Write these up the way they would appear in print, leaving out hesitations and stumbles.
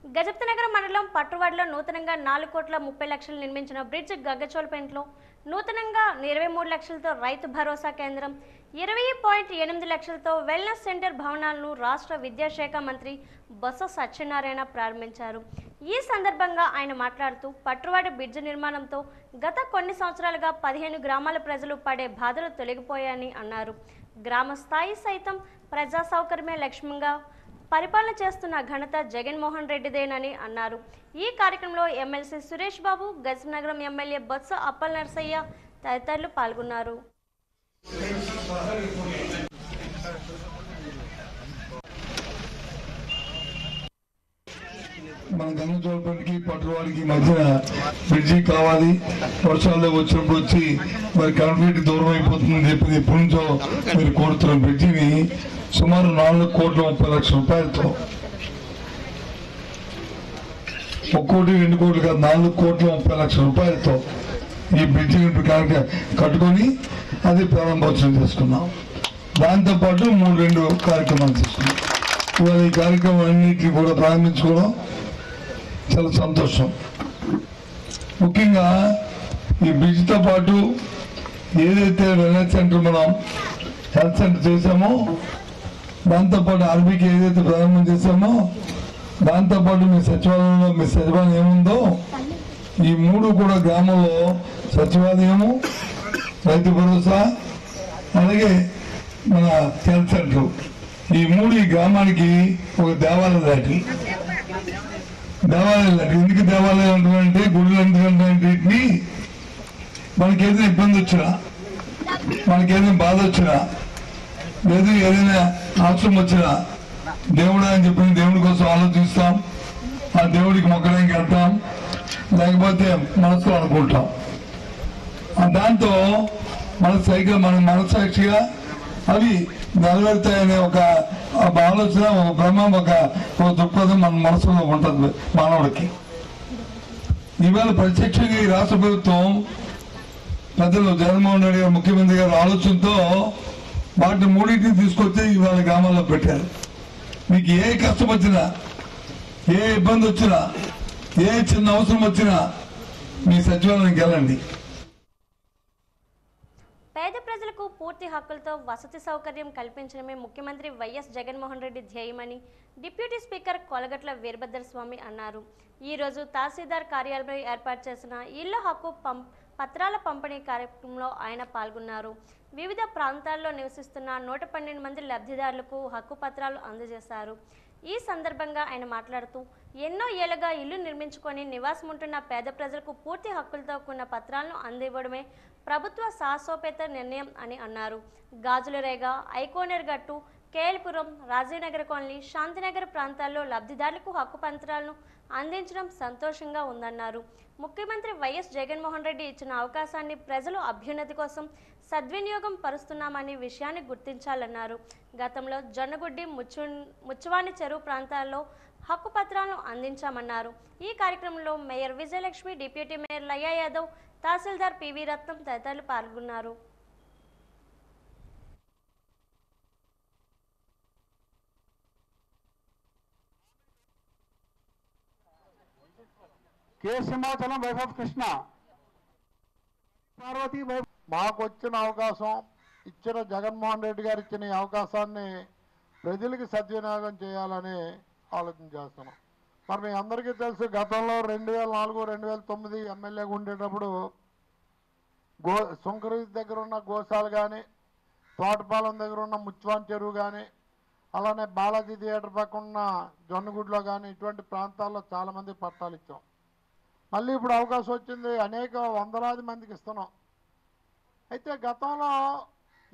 గజపతినగరం మండలం పట్టువాడలో నూతనంగా 4,30,00,000 నిర్మించిన బ్రిడ్జ్ గగ్గచోల్పేంట్లో నూతనంగా 23 లక్షలతో రైతు భరోసా కేంద్రం 20.8 లక్షలతో వెల్నెస్ సెంటర్ భవనాలను రాష్ట్ర విద్యాశాఖ మంత్రి బొత్స సత్యనారాయణ ప్రారంభించారు. ఈ సందర్భంగా ఆయన మాట్లాడుతూ పట్టువాడ బ్రిడ్జ్ నిర్మాణంతో గత కొన్ని సంవత్సరాలుగా 15 గ్రామాల ప్రజలు పడే బాధలు తొలగిపోయాయని అన్నారు. గ్రామ స్థాయి సైతం ప్రజా సౌకర్యమే లక్ష్యంగా పరిపాలన చేస్తున్న ఘనత జగన్మోహన్ రెడ్డిదేనని అన్నారు. ఈ కార్యక్రమంలో ఎమ్మెల్సీ సురేష్ బాబు, గజపతినగరం ఎమ్మెల్యే బొత్స అప్పల్ నర్సయ్య తదితరులు పాల్గొన్నారు. మన గంగచోళపల్లికి పట్టువాడికి మధ్యన బ్రిడ్జి కావాలి. వర్షాల్లో వచ్చినప్పుడు వచ్చి మరి కనెక్టివిటీ దూరం అయిపోతుందని చెప్పి ఎప్పటి నుంచో మీరు కోరుతున్న బ్రిడ్జిని సుమారు 4,30,00,000 రూపాయలతో 1 కోటి 2 కోట్లు కాదు 4,30,00,000 రూపాయలతో ఈ బ్రిడ్జిని కట్టుకొని అది ప్రారంభోత్సవం చేసుకున్నాం. దాంతోపాటు 3 కార్యక్రమాలు చేసుకున్నాం. ఇవాళ ఈ కార్యక్రమం అన్నింటినీ కూడా ప్రారంభించుకోవడం చాలా సంతోషం. ముఖ్యంగా ఈ బ్రిడ్జ్తో పాటు ఏదైతే వెల్నెస్ సెంటర్ మనం హెల్త్ సెంటర్ చేసామో, దాంతోపాటు ఆర్బీకి ఏదైతే ప్రారంభం చేసామో, దాంతోపాటు మీ సచివాలయంలో మీ సచివాలయం ఏముందో ఈ 3 కూడా గ్రామంలో సచివాలయము, రైతు భరోసా, అలాగే మన హెల్త్ సెంటర్ ఈ 3 ఈ గ్రామానికి ఒక దేవాలయం దాటి ఎందుకు దేవాలయం అంటే గుళ్ళు ఎందుకంటే వీటిని మనకేదైనా ఇబ్బంది వచ్చినా, మనకేదైనా బాధ వచ్చినా, లేదు ఏదైనా అవసరం వచ్చినా దేవుడు అని చెప్పిన దేవుడి కోసం ఆలోచిస్తాం, ఆ దేవుడికి మొక్కడానికి వెళ్తాం, లేకపోతే మనసులో అనుకుంటాం. దాంతో మన మనసాక్షిగా అవి నెరవేరుతాయనే ఒక ఆలోచన, ఒక భ్రమం, ఒక దృక్పథం మన మనసులో ఉంటుంది మానవుడికి. ఇవాళ ప్రత్యక్షంగా ఈ రాష్ట్ర ప్రభుత్వం పెద్దలు జగన్మోహన్ రెడ్డి గారు ముఖ్యమంత్రి గారు ఆలోచనతో వాటిని 3టిని తీసుకొచ్చి ఇవాళ గ్రామాల్లో పెట్టారు. మీకు ఏ కష్టం వచ్చినా, ఏ ఇబ్బంది వచ్చినా, ఏ చిన్న అవసరం వచ్చినా మీ సచివాలయానికి వెళ్ళండి. పేద ప్రజలకు పూర్తి హక్కులతో వసతి సౌకర్యం కల్పించడమే ముఖ్యమంత్రి వైఎస్ జగన్మోహన్ రెడ్డి ధ్యేయమని డిప్యూటీ స్పీకర్ కొలగట్ల వీరభద్ర స్వామి అన్నారు. ఈరోజు తహసీల్దార్ కార్యాలయంలో ఏర్పాటు చేసిన ఇళ్ల హక్కు పత్రాల పంపిణీ కార్యక్రమంలో ఆయన పాల్గొన్నారు. వివిధ ప్రాంతాల్లో నివసిస్తున్న 112 మంది లబ్ధిదారులకు హక్కు పత్రాలు అందజేశారు. ఈ సందర్భంగా ఆయన మాట్లాడుతూ ఎన్నో ఏళ్లుగా ఇల్లు నిర్మించుకొని నివాసం ఉంటున్న పేద ప్రజలకు పూర్తి హక్కులతో కూడిన పత్రాలను అందివ్వడమే ప్రభుత్వ సాహసోపేత నిర్ణయం అని అన్నారు. గాజులరేగ, ఐకోనేర్గట్టు, కేఎల్పురం, రాజీనగర్ కాలనీ, శాంతినగర్ ప్రాంతాల్లో లబ్ధిదారులకు హక్కు పత్రాలను అందించడం సంతోషంగా ఉందన్నారు. ముఖ్యమంత్రి వైఎస్ జగన్మోహన్ రెడ్డి ఇచ్చిన అవకాశాన్ని ప్రజలు అభ్యున్నతి కోసం సద్వినియోగం పరుస్తున్నామని విషయాన్ని గుర్తించాలన్నారు. గతంలో జొన్నగుడ్డి, ముచ్చవాణి చెరువు ప్రాంతాల్లో హక్కు పత్రాలను అందించామన్నారు. ఈ కార్యక్రమంలో mayor Vijayalakshmi, deputy mayor Layya Yadav, tahsildar PV Ratnam తదితరులు పాల్గొన్నారు. K Simhachalam wife of Krishna Parvathi wife. మాకు వచ్చిన అవకాశం, ఇచ్చిన జగన్మోహన్ రెడ్డి గారు ఇచ్చిన ఈ అవకాశాన్ని ప్రజలకి సద్వినియోగం చేయాలని ఆలోచన చేస్తున్నాం. మరి మీ అందరికీ తెలుసు, గతంలో 2004, 2009 ఎమ్మెల్యేగా ఉండేటప్పుడు సుంకరీస్ దగ్గర ఉన్న గోశాల కానీ, తోటపాలెం దగ్గర ఉన్న ముచ్వాన్ చెరువు కానీ, అలానే బాలాజీ థియేటర్ పక్కన ఉన్న జొన్నగుడ్లో కానీ ఇటువంటి ప్రాంతాల్లో చాలామంది పట్టాలు ఇచ్చాం. మళ్ళీ ఇప్పుడు అవకాశం వచ్చింది, అనేక వందలాది మందికి ఇస్తున్నాం. అయితే గతంలో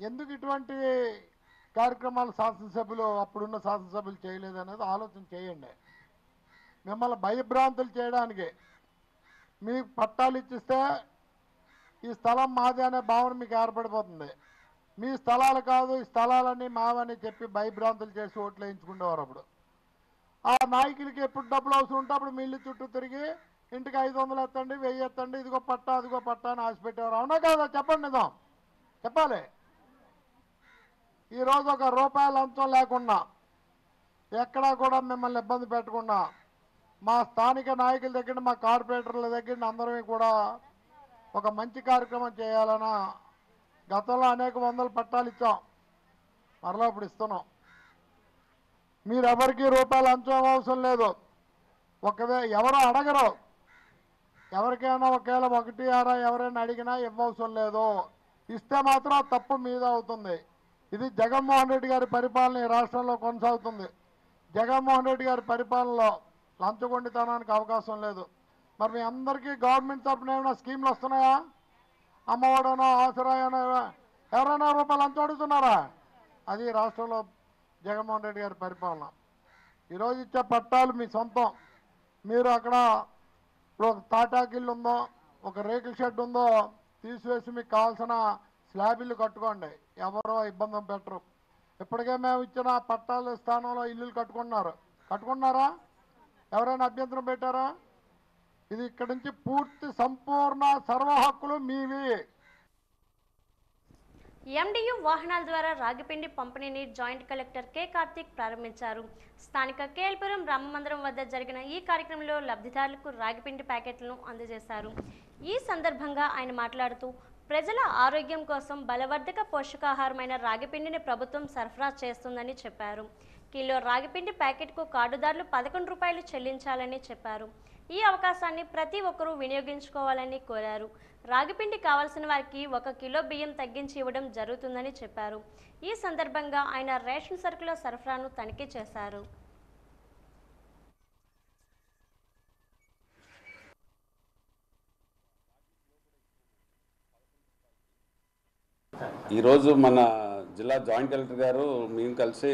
ఎందుకు ఇటువంటి కార్యక్రమాలు శాసనసభ్యులు, అప్పుడున్న శాసనసభ్యులు చేయలేదు అనేది ఆలోచన చేయండి. మిమ్మల్ని భయభ్రాంతులు చేయడానికి మీకు పట్టాలు ఇచ్చిస్తే ఈ స్థలం మాది అనే భావన మీకు ఏర్పడిపోతుంది. మీ స్థలాలు కాదు, ఈ స్థలాలన్నీ మావని చెప్పి భయభ్రాంతులు చేసి ఓట్లు వేయించుకునేవారు. అప్పుడు ఆ నాయకులకి ఎప్పుడు డబ్బులు అవసరం ఉంటే అప్పుడు మీ ఇల్లు చుట్టూ తిరిగి ఇంటికి 500 ఎత్తండి, 1000 ఎత్తండి, ఇదిగో పట్టా అదిగో పట్టా అని ఆశ పెట్టేవారు. అవునా కాదా? చెప్పండి, నిజం చెప్పాలి. ఈరోజు ఒక రూపాయి లంచం లేకుండా, ఎక్కడా కూడా మిమ్మల్ని ఇబ్బంది పెట్టకుండా మా స్థానిక నాయకుల దగ్గర మా కార్పొరేటర్ల దగ్గర అందరం కూడా ఒక మంచి కార్యక్రమం చేయాలన్న గతంలో అనేక వందల పట్టాలు ఇచ్చాం, మరలా ఇప్పుడు ఇస్తున్నాం. మీరెవరికి రూపాయలు అంచడం అవసరం లేదు. ఎవరు అడగరు, ఎవరికైనా ఒకవేళ 1 ఎవరైనా అడిగినా ఇవ్వవసరం లేదు. ఇస్తే మాత్రం తప్పు మీద అవుతుంది. ఇది జగన్మోహన్ రెడ్డి గారి పరిపాలన ఈ రాష్ట్రంలో కొనసాగుతుంది. జగన్మోహన్ రెడ్డి గారి పరిపాలనలో లంచగొండితనానికి అవకాశం లేదు. మరి మీ అందరికీ గవర్నమెంట్ తరఫున ఏమైనా స్కీమ్లు వస్తున్నాయా? అమ్మఒడనో ఆసరాయనో ఎవరైనా రూపాయలు లంచం అడుగుతున్నారా? అది రాష్ట్రంలో జగన్మోహన్ రెడ్డి గారి పరిపాలన. ఈరోజు ఇచ్చే పట్టాలు మీ సొంతం. మీరు అక్కడ ఇప్పుడు ఒక తాటాకిల్లు ఉందో, ఒక రేకుల షెడ్ ఉందో తీసివేసి మీకు కావాల్సిన స్లాబ్ ఇల్లు కట్టుకోండి, ఎవరో ఇబ్బంది పెట్టరు. ఇప్పటికే మేము ఇచ్చిన పట్టాల స్థానంలో ఇల్లులు కట్టుకున్నారా? ఎవరైనా అభ్యంతరం పెట్టారా? ఇది ఇక్కడి నుంచి పూర్తి సంపూర్ణ సర్వ హక్కులు మీవి. ఎండియు వాహనాల ద్వారా రాగిపిండి పంపిణీని జాయింట్ కలెక్టర్ కె కార్తిక్ ప్రారంభించారు. స్థానిక కేఎల్పురం రామమందిరం వద్ద జరిగిన ఈ కార్యక్రమంలో లబ్ధిదారులకు రాగిపిండి ప్యాకెట్లను అందజేశారు. ఈ సందర్భంగా ఆయన మాట్లాడుతూ ప్రజల ఆరోగ్యం కోసం బలవర్ధక పోషకాహారమైన రాగిపిండిని ప్రభుత్వం సరఫరా చేస్తుందని చెప్పారు. కిలో రాగిపిండి ప్యాకెట్కు కార్డుదారులు 11 రూపాయలు చెల్లించాలని చెప్పారు. ఈ అవకాశాన్ని ప్రతి ఒక్కరూ వినియోగించుకోవాలని కోరారు. రాగిపిండి కావాల్సిన వారికి 1 కిలో బియ్యం తగ్గించి ఇవ్వడం జరుగుతుందని చెప్పారు. ఈ సందర్భంగా ఆయన రేషన్ సరుకుల సరఫరాను తనిఖీ చేశారు. ఈరోజు మన జిల్లా జాయింట్ కలెక్టర్ గారు మేము కలిసి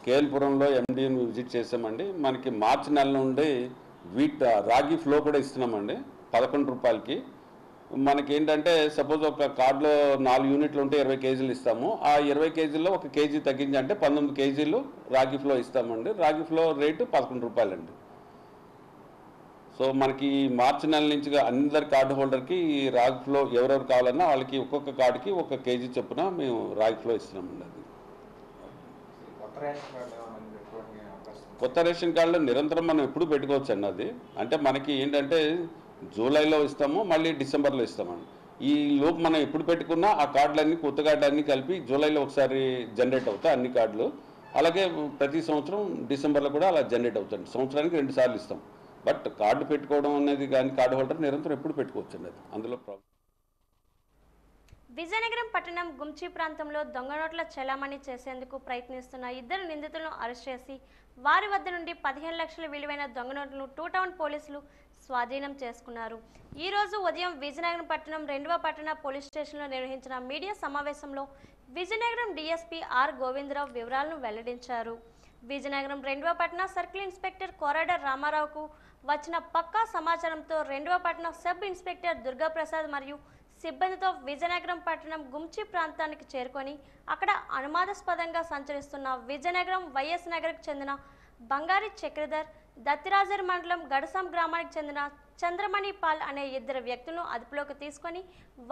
కేఎల్పురంలో ఎండిని విజిట్ చేసామండి. మనకి మార్చి నెల నుండి రాగి ఫ్లో కూడా ఇస్తున్నామండి 11 రూపాయలకి. మనకేంటంటే సపోజ్ ఒక కార్డులో 4 యూనిట్లు ఉంటే 20 కేజీలు ఇస్తాము. ఆ 20 కేజీల్లో 1 కేజీ తగ్గించి అంటే 19 కేజీలు రాగి ఫ్లో ఇస్తామండి. రాగి ఫ్లో రేటు 11 రూపాయలండి. సో మనకి మార్చి నెల నుంచి అందరి కార్డు హోల్డర్కి రాగి ఫ్లో ఎవరెవరు కావాలన్నా వాళ్ళకి ఒక్కొక్క కార్డుకి 1 కేజీ చొప్పున మేము రాగి ఫ్లో ఇస్తున్నామండి. అది కొత్త రేషన్ కార్డులో నిరంతరం మనం ఎప్పుడు పెట్టుకోవచ్చండి. అది అంటే మనకి ఏంటంటే జూలైలో ఇస్తాము, మళ్ళీ డిసెంబర్లో ఇస్తామండి. ఈ లోపు మనం ఎప్పుడు పెట్టుకున్నా ఆ కార్డులన్నీ కొత్త కార్డులన్నీ కలిపి జూలైలో ఒకసారి జనరేట్ అవుతాయి అన్ని కార్డులు. అలాగే ప్రతి సంవత్సరం డిసెంబర్లో కూడా అలా జనరేట్ అవుతుంది. సంవత్సరానికి 2 సార్లు ఇస్తాం. బట్ కార్డు పెట్టుకోవడం అనేది కానీ కార్డు హోల్డర్ నిరంతరం ఎప్పుడు పెట్టుకోవచ్చండి. అది అందులో ప్రాబ్లం. విజయనగరం పట్టణం గుంచి ప్రాంతంలో దొంగ నోట్ల చెలామణి చేసేందుకు ప్రయత్నిస్తున్న 2 నిందితులను అరెస్ట్ చేసి వారి వద్ద నుండి 15 లక్షల విలువైన దొంగ నోట్లను 2 టౌన్ పోలీసులు స్వాధీనం చేసుకున్నారు. ఈ రోజు ఉదయం విజయనగరం పట్టణం 2వ పట్టణ పోలీస్ స్టేషన్లో నిర్వహించిన మీడియా సమావేశంలో విజయనగరం డీఎస్పీ ఆర్ గోవిందరావు వివరాలను వెల్లడించారు. విజయనగరం 2వ పట్టణ సర్కిల్ ఇన్స్పెక్టర్ కోరాడర్ రామారావుకు వచ్చిన పక్కా సమాచారంతో 2వ పట్టణ సబ్ ఇన్స్పెక్టర్ దుర్గాప్రసాద్ మరియు సిబ్బందితో విజయనగరం పట్టణం గుంచి ప్రాంతానికి చేరుకొని అక్కడ అనుమానాస్పదంగా సంచరిస్తున్న విజయనగరం వైఎస్ నగర్కు చెందిన బంగారి చక్రధర్, దత్తిరాజర్ మండలం గడసాం గ్రామానికి చెందిన చంద్రమణి పాల్ అనే 2 వ్యక్తులను అదుపులోకి తీసుకొని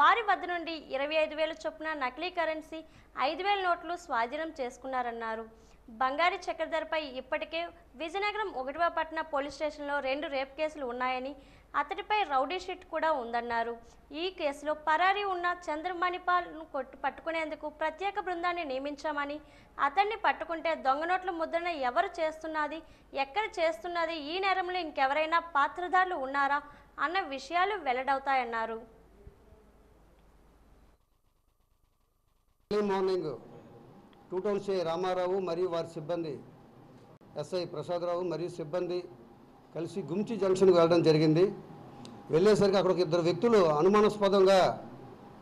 వారి వద్ద నుండి 25,000 చొప్పున నకిలీ కరెన్సీ, 5,000 నోట్లు స్వాధీనం చేసుకున్నారన్నారు. బంగారి చక్రధర్పై ఇప్పటికే విజయనగరం 1వ పట్టణ పోలీస్ స్టేషన్లో 2 రేప్ కేసులు ఉన్నాయని, అతడిపై రౌడీ షీట్ కూడా ఉందన్నారు. ఈ కేసులో పరారీ ఉన్న చంద్రమణిపాల్ను పట్టుకునేందుకు ప్రత్యేక బృందాన్ని నియమించామని, అతన్ని పట్టుకుంటే దొంగ నోట్ల ముద్రణ ఎవరు చేస్తున్నది, ఎక్కడ చేస్తున్నది, ఈ నేరంలో ఇంకెవరైనా పాత్రధారులు ఉన్నారా అన్న విషయాలు వెల్లడవుతాయన్నారు. మార్నింగ్ 2 టౌన్ సిఐ రామారావు మరియు వారి సిబ్బంది ఎస్ఐ ప్రసాదరావు మరియు సిబ్బంది కలిసి గుంచి జంక్షన్కి వెళ్ళడం జరిగింది. వెళ్ళేసరికి అక్కడ ఒక 2 వ్యక్తులు అనుమానాస్పదంగా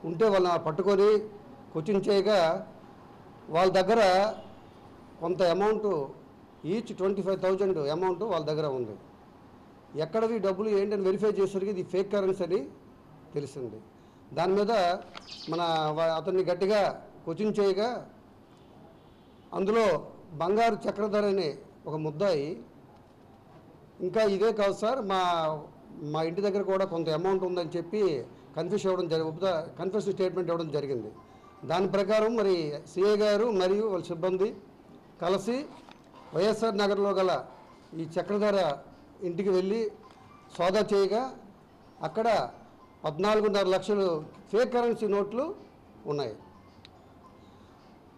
ఉంటే వాళ్ళని పట్టుకొని క్వశ్చన్ చేయగా వాళ్ళ దగ్గర కొంత అమౌంట్ ఈచ్ 25,000 అమౌంట్ వాళ్ళ దగ్గర ఉంది. ఎక్కడవి డబ్బులు ఏంటని వెరిఫై చేసేసరికి ఇది ఫేక్ కరెన్సీ అని తెలిసింది. దాని మీద అతన్ని గట్టిగా క్వశ్చన్ చేయగా అందులో బంగారు చక్రధర్ అనే ఒక ముద్దాయి ఇంకా ఇదే కాదు సార్, మా ఇంటి దగ్గర కూడా కొంత అమౌంట్ ఉందని చెప్పి కన్ఫెషన్ స్టేట్మెంట్ ఇవ్వడం జరిగింది. దాని ప్రకారం మరి సిఐ గారు మరియు వాళ్ళ సిబ్బంది కలిసి వైఎస్ఆర్ నగర్లో గల ఈ చక్రధర ఇంటికి వెళ్ళి సోదా చేయగా అక్కడ 14.5 లక్షలు ఫేక్ కరెన్సీ నోట్లు ఉన్నాయి.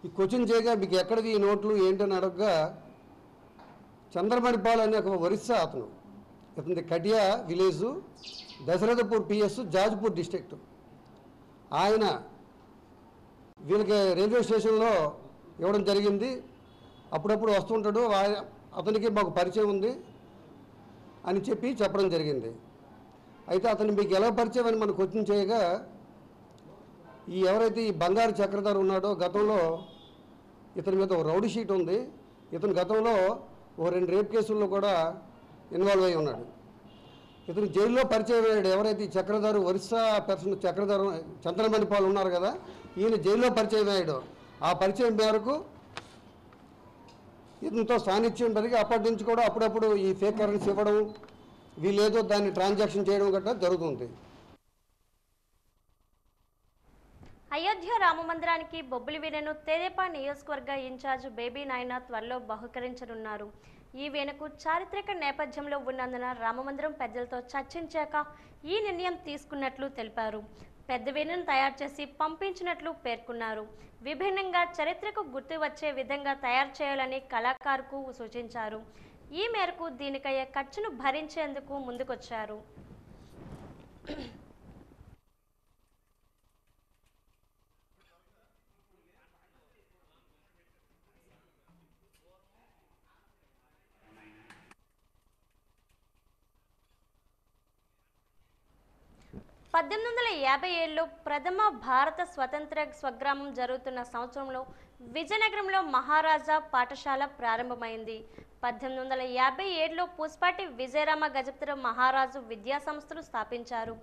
ఈ క్వశ్చన్ చేయగా మీకు ఎక్కడివి ఈ నోట్లు ఏంటని అడగగా చంద్రమణిపాల్ అనే ఒక ఒరిస్సా అతను, ఇతని Katiya village, Dasarathpur PS, Jajpur district. ఆయన వీళ్ళకి రైల్వే స్టేషన్లో ఇవ్వడం జరిగింది. అప్పుడప్పుడు వస్తుంటాడు, అతనికి మాకు పరిచయం ఉంది అని చెప్పడం జరిగింది. అయితే అతను మీకు ఎలా పరిచయం అని మనం క్వశ్చన్ చేయగా ఎవరైతే ఈ బంగారు చక్రధారి ఉన్నాడో గతంలో ఇతని మీద ఒక రౌడీ షీట్ ఉంది. ఇతను గతంలో ఓ 2 రేప్ కేసుల్లో కూడా ఇన్వాల్వ్ అయి ఉన్నాడు. ఇతను జైల్లో పరిచయం అయ్యాడు. ఎవరైతే ఈ చక్రధారు ఒరిస్సా పర్సన్ చక్రధారు చంద్రమణిపాల్ ఉన్నారు కదా, ఈయన జైల్లో పరిచయం అయ్యాడు. ఆ పరిచయం మేరకు ఇతనితో సాన్నిధ్యం పెరిగి అప్పటి నుంచి కూడా అప్పుడప్పుడు ఈ ఫేక్ కరెన్సీ ఇవ్వడం, వీళ్ళేదో దాన్ని ట్రాన్సాక్షన్ చేయడం గట్రా జరుగుతుంది. అయోధ్య రామమందిరానికి బొబ్బిలి వీణను తెదేపా నియోజకవర్గ ఇన్ఛార్జ్ బేబీ నాయన త్వరలో బహుకరించనున్నారు. ఈ వీణకు చారిత్రక నేపథ్యంలో ఉన్నందున రామమందిరం పెద్దలతో చర్చించాక ఈ నిర్ణయం తీసుకున్నట్లు తెలిపారు. పెద్ద వీణను తయారు చేసి పంపించినట్లు పేర్కొన్నారు. విభిన్నంగా చరిత్రకు గుర్తు వచ్చే విధంగా తయారు చేయాలని కళాకారుకు సూచించారు. ఈ మేరకు దీనికయ్యే ఖర్చును భరించేందుకు ముందుకొచ్చారు. లో ప్రథమ భారత స్వతంత్ర స్వగ్రామం జరుగుతున్న సంవత్సరంలో విజయనగరంలో మహారాజా పాఠశాల ప్రారంభమైంది. 1857లో పూస్పాటి విజయరామ గజపతిరావు మహారాజు విద్యా సంస్థలు స్థాపించారు.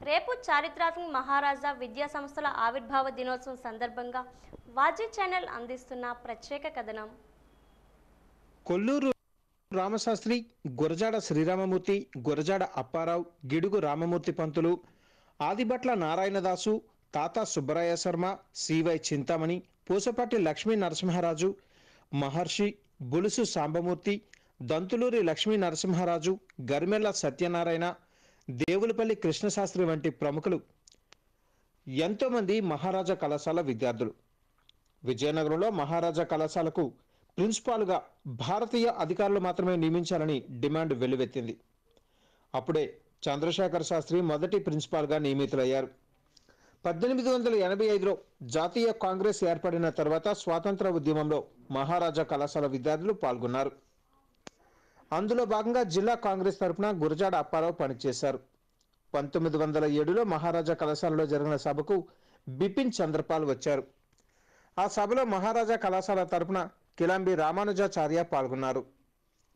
రేపు చారిత్రాత్మక మహారాజా విద్యా సంస్థల ఆవిర్భావ దినోత్సవం సందర్భంగా వాజీ ఛానల్ అందిస్తున్న ప్రత్యేక కథనం. కొల్లూరు రామశాస్త్రి, గురజాడ శ్రీరామమూర్తి, గురజాడ అప్పారావు, గిడుగు రామమూర్తి పంతులు, ఆదిభట్ల నారాయణదాసు, తాతా సుబ్బరాయ శర్మ, సివై చింతామణి, పూసపాటి లక్ష్మీ నరసింహరాజు, మహర్షి, బులుసు సాంబమూర్తి, దంతులూరి లక్ష్మీ నరసింహరాజు, గర్మెల్ల సత్యనారాయణ, దేవులపల్లి కృష్ణశాస్త్రి వంటి ప్రముఖులు ఎంతోమంది మహారాజా కళాశాల విద్యార్థులు. విజయనగరంలో మహారాజా కళాశాలకు ప్రిన్సిపాల్గా భారతీయ అధికారులు మాత్రమే నియమించాలని డిమాండ్ వెల్లువెత్తింది. అప్పుడే చంద్రశేఖర్ శాస్త్రి మొదటి ప్రిన్సిపాల్గా నియమితులయ్యారు. 1885లో జాతీయ కాంగ్రెస్ ఏర్పడిన తర్వాత స్వాతంత్ర ఉద్యమంలో మహారాజా కళాశాల విద్యార్థులు పాల్గొన్నారు. అందులో భాగంగా జిల్లా కాంగ్రెస్ తరఫున గురజాడ అప్పారావు పనిచేశారు. 1907లో మహారాజా కళాశాలలో జరిగిన సభకు బిపిన్ చంద్రపాల్ వచ్చారు. ఆ సభలో మహారాజా కళాశాల తరఫున కిలాంబి రామానుజాచార్య పాల్గొన్నారు.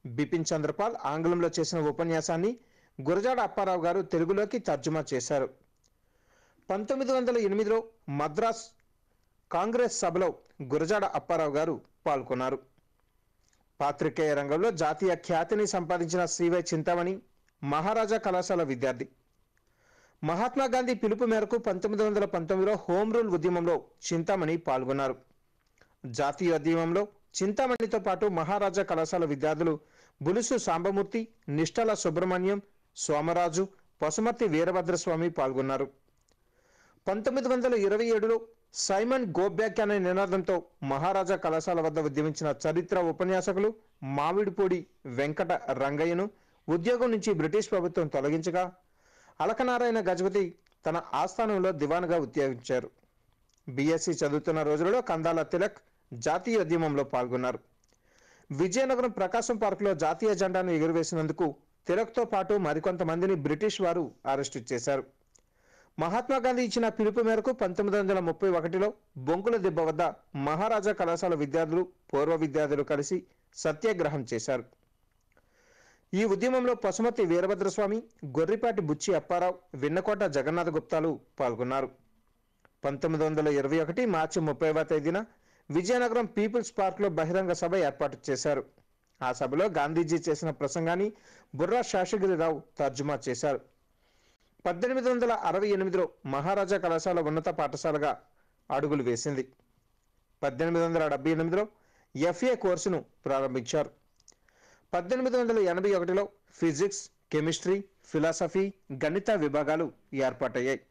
బిపిన్ చంద్రపాల్ ఆంగ్లంలో చేసిన ఉపన్యాసాన్ని గురజాడ అప్పారావు గారు తెలుగులోకి తర్జుమా చేశారు. 1908లో మద్రాస్ కాంగ్రెస్ సభలో గురజాడ అప్పారావు గారు పాల్గొన్నారు. పాత్రికేయ రంగంలో జాతీయ ఖ్యాతిని సంపాదించిన సివై చింతామణి మహారాజా కళాశాల విద్యార్థి. మహాత్మా గాంధీ పిలుపు మేరకు 1919లో హోం రూల్ ఉద్యమంలో చింతామణి పాల్గొన్నారు. జాతీయోద్యమంలో చింతామణితో పాటు మహారాజా కళాశాల విద్యార్థులు బులుసు సాంబమూర్తి, నిష్టల సుబ్రహ్మణ్యం, సోమరాజు, పసుమర్తి వీరభద్రస్వామి పాల్గొన్నారు. 1927లో సైమన్ గో బ్యాక్ అనే నినాదంతో మహారాజా కళాశాల వద్ద ఉద్యమించిన చరిత్ర ఉపన్యాసకులు మామిడిపూడి వెంకట రంగయ్యను ఉద్యోగం నుంచి బ్రిటిష్ ప్రభుత్వం తొలగించగా అలకనారాయణ గజపతి తన ఆస్థానంలో దివాన్గా ఉద్యోగించారు. బిఎస్సి చదువుతున్న రోజులలో కందాల తిలక్ జాతీయోద్యమంలో పాల్గొన్నారు. విజయనగరం ప్రకాశం పార్కులో జాతీయ జెండాను ఎగురవేసినందుకు తిలక్తో పాటు మరికొంతమందిని బ్రిటిష్ వారు అరెస్టు చేశారు. మహాత్మా గాంధీ ఇచ్చిన పిలుపు మేరకు 1931లో బొంకుల దిబ్బ వద్ద మహారాజా కళాశాల విద్యార్థులు, పూర్వ విద్యార్థులు కలిసి సత్యాగ్రహం చేశారు. ఈ ఉద్యమంలో పసుమతి వీరభద్రస్వామి, గొర్రిపాటి బుచ్చి అప్పారావు, విన్నకోట జగన్నాథ గుప్తాలు పాల్గొన్నారు. 1921 మార్చి 30వ తేదీన విజయనగరం పీపుల్స్ పార్క్లో బహిరంగ సభ ఏర్పాటు చేశారు. ఆ సభలో గాంధీజీ చేసిన ప్రసంగాన్ని బుర్రా శేషగిరిరావు తర్జుమా చేశారు. 1868లో మహారాజా కళాశాల ఉన్నత పాఠశాలగా అడుగులు వేసింది. 1878లో FA కోర్సును ప్రారంభించారు. 1881లో ఫిజిక్స్, కెమిస్ట్రీ, ఫిలాసఫీ, గణిత విభాగాలు ఏర్పాటయ్యాయి.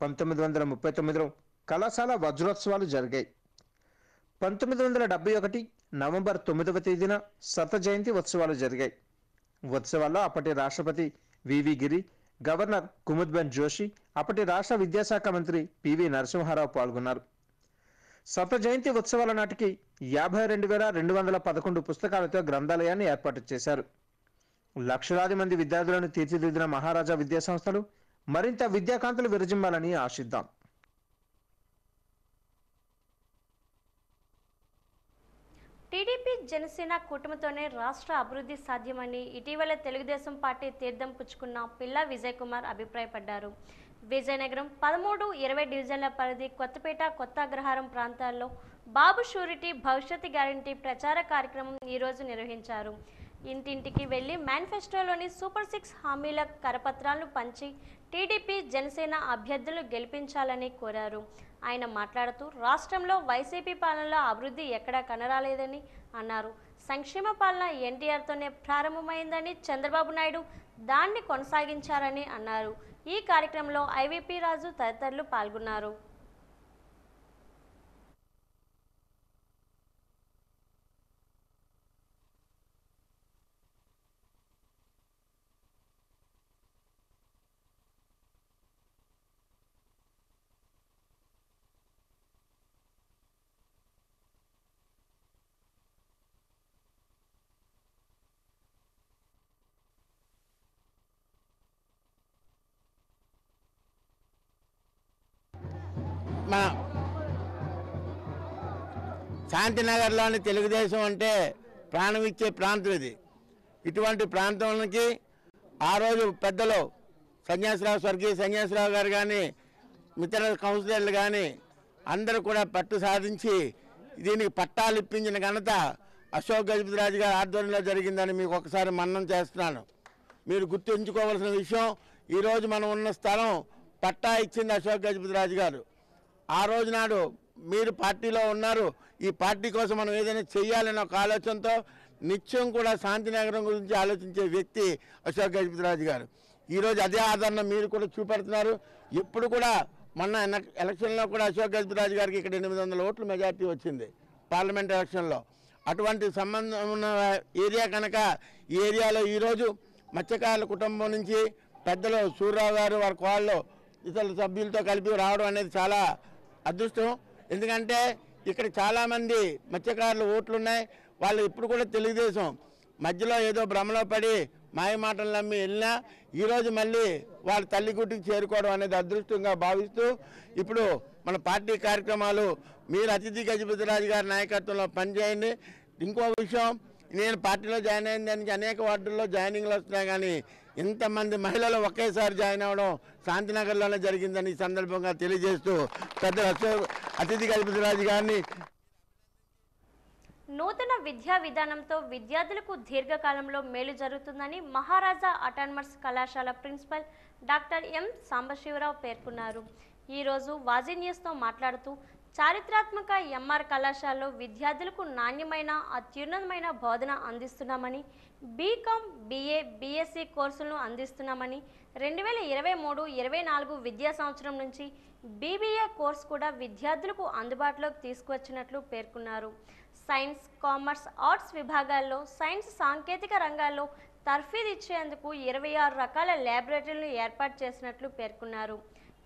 1939లో కళాశాల వజ్రోత్సవాలు జరిగాయి. 1971 నవంబర్ 9వ తేదీన శత జయంతి ఉత్సవాలు జరిగాయి. ఉత్సవాల్లో అప్పటి రాష్ట్రపతి వివి గిరి, గవర్నర్ కుముద్బెన్ జోషి, అప్పటి రాష్ట్ర విద్యాశాఖ మంత్రి పివి నరసింహారావు పాల్గొన్నారు. శత జయంతి ఉత్సవాల నాటికి 52,211 పుస్తకాలతో గ్రంథాలయాన్ని ఏర్పాటు చేశారు. లక్షలాది మంది విద్యార్థులను తీర్చిదిద్దిన మహారాజా విద్యాసంస్థలు మరింత విద్యాకాంతులు విరజిమ్మాలని ఆశిద్దాం. టీడీపీ జనసేన కూటమితోనే రాష్ట్ర అభివృద్ధి సాధ్యమని ఇటీవల తెలుగుదేశం పార్టీ తీర్థం పుచ్చుకున్న పిల్లా విజయ్ కుమార్ అభిప్రాయపడ్డారు. విజయనగరం 13, 20 డివిజన్ల పరిధి కొత్తపేట, కొత్త అగ్రహారం ప్రాంతాల్లో బాబు షూరిటీ భవిష్యత్ గ్యారంటీ ప్రచార కార్యక్రమం ఈరోజు నిర్వహించారు. ఇంటింటికి వెళ్లి మేనిఫెస్టోలోని సూపర్ 6 హామీల కరపత్రాలను పంచి టీడీపీ జనసేన అభ్యర్థులు గెలిపించాలని కోరారు. ఆయన మాట్లాడుతూ రాష్ట్రంలో వైసీపీ పాలనలో అభివృద్ధి ఎక్కడా కనరాలేదని అన్నారు. సంక్షేమ పాలన ఎన్టీఆర్తోనే ప్రారంభమైందని, చంద్రబాబు నాయుడు దాన్ని కొనసాగించారని అన్నారు. ఈ కార్యక్రమంలో ఐవీపీ రాజు తదితరులు పాల్గొన్నారు. మన శాంతినగర్లోని తెలుగుదేశం అంటే ప్రాణం ఇచ్చే ప్రాంతం ఇది. ఇటువంటి ప్రాంతానికి ఆ రోజు పెద్దలు సన్యాసరావు, స్వర్గీయ సన్యాసరావు గారు కానీ, మిత్ర కౌన్సిలర్లు కానీ అందరూ కూడా పట్టు సాధించి దీనికి పట్టాలు ఇప్పించిన ఘనత అశోక్ గజపతిరాజు గారి ఆధ్వర్యంలో జరిగిందని మీకు ఒకసారి మన్నం చేస్తున్నాను. మీరు గుర్తుంచుకోవాల్సిన విషయం, ఈరోజు మనం ఉన్న స్థలం పట్టా ఇచ్చింది అశోక్ గజపతిరాజు గారు. ఆ రోజు నాడు మీరు పార్టీలో ఉన్నారు, ఈ పార్టీ కోసం మనం ఏదైనా చెయ్యాలనే ఒక ఆలోచనతో నిత్యం కూడా శాంతినగరం గురించి ఆలోచించే వ్యక్తి అశోక్ గజపతిరాజు గారు. ఈరోజు అదే ఆదరణ మీరు కూడా చూపెడుతున్నారు. ఎప్పుడు కూడా మొన్న ఎలక్షన్లో కూడా అశోక్ గజపతిరాజు గారికి ఇక్కడ 800 ఓట్ల మెజార్టీ వచ్చింది పార్లమెంట్ ఎలక్షన్లో. అటువంటి సంబంధం ఉన్న ఏరియా కనుక ఈ ఏరియాలో ఈరోజు మత్స్యకారుల కుటుంబం నుంచి పెద్దలు సూర్యరావు గారు వారి కోళ్ళు ఇతర సభ్యులతో కలిపి రావడం అనేది చాలా అదృష్టం. ఎందుకంటే ఇక్కడ చాలామంది మత్స్యకారులు ఓట్లు ఉన్నాయి. వాళ్ళు ఇప్పుడు కూడా తెలుగుదేశం మధ్యలో ఏదో భ్రమలో పడి మాయమాటలు నమ్మి వెళ్ళినా ఈరోజు మళ్ళీ వాళ్ళ తల్లిగుడ్డికి చేరుకోవడం అనేది అదృష్టంగా భావిస్తూ ఇప్పుడు మన పార్టీ కార్యక్రమాలు మీరు అతిథి గజపతిరాజు గారి నాయకత్వంలో పనిచేయండి. ఇంకో విషయం, నేను పార్టీలో జాయిన్ అయిన దానికి అనేక వార్డుల్లో జాయినింగ్లు వస్తున్నాయి, కానీ ఇంతమంది మహిళలు ఒకేసారి జాయిన్ అవ్వడం శాంతినగర్లోనే జరిగిందని ఈ సందర్భంగా తెలియజేస్తూ పెద్ద అతిథి గజపతిరాజు గారిని నూతన విద్యా విధానంతో విద్యార్థులకు దీర్ఘకాలంలో మేలు జరుగుతుందని మహారాజా అటానమస్ కళాశాల ప్రిన్సిపల్ డాక్టర్ ఎం సాంబశివరావు పేర్కొన్నారు. ఈరోజు వాజీ న్యూస్తో మాట్లాడుతూ చారిత్రాత్మక ఎంఆర్ కళాశాలలో విద్యార్థులకు నాణ్యమైన అత్యున్నతమైన బోధన అందిస్తున్నామని, బీకామ్, బీఏ, బీఎస్సీ కోర్సులను అందిస్తున్నామని, 2023-24 విద్యా సంవత్సరం నుంచి బీబీఏ కోర్సు కూడా విద్యార్థులకు అందుబాటులోకి తీసుకువచ్చినట్లు పేర్కొన్నారు. సైన్స్, కామర్స్, ఆర్ట్స్ విభాగాల్లో సైన్స్ సాంకేతిక రంగాల్లో తర్ఫీదు ఇచ్చేందుకు 26 రకాల ల్యాబొరేటరీలను ఏర్పాటు చేసినట్లు పేర్కొన్నారు.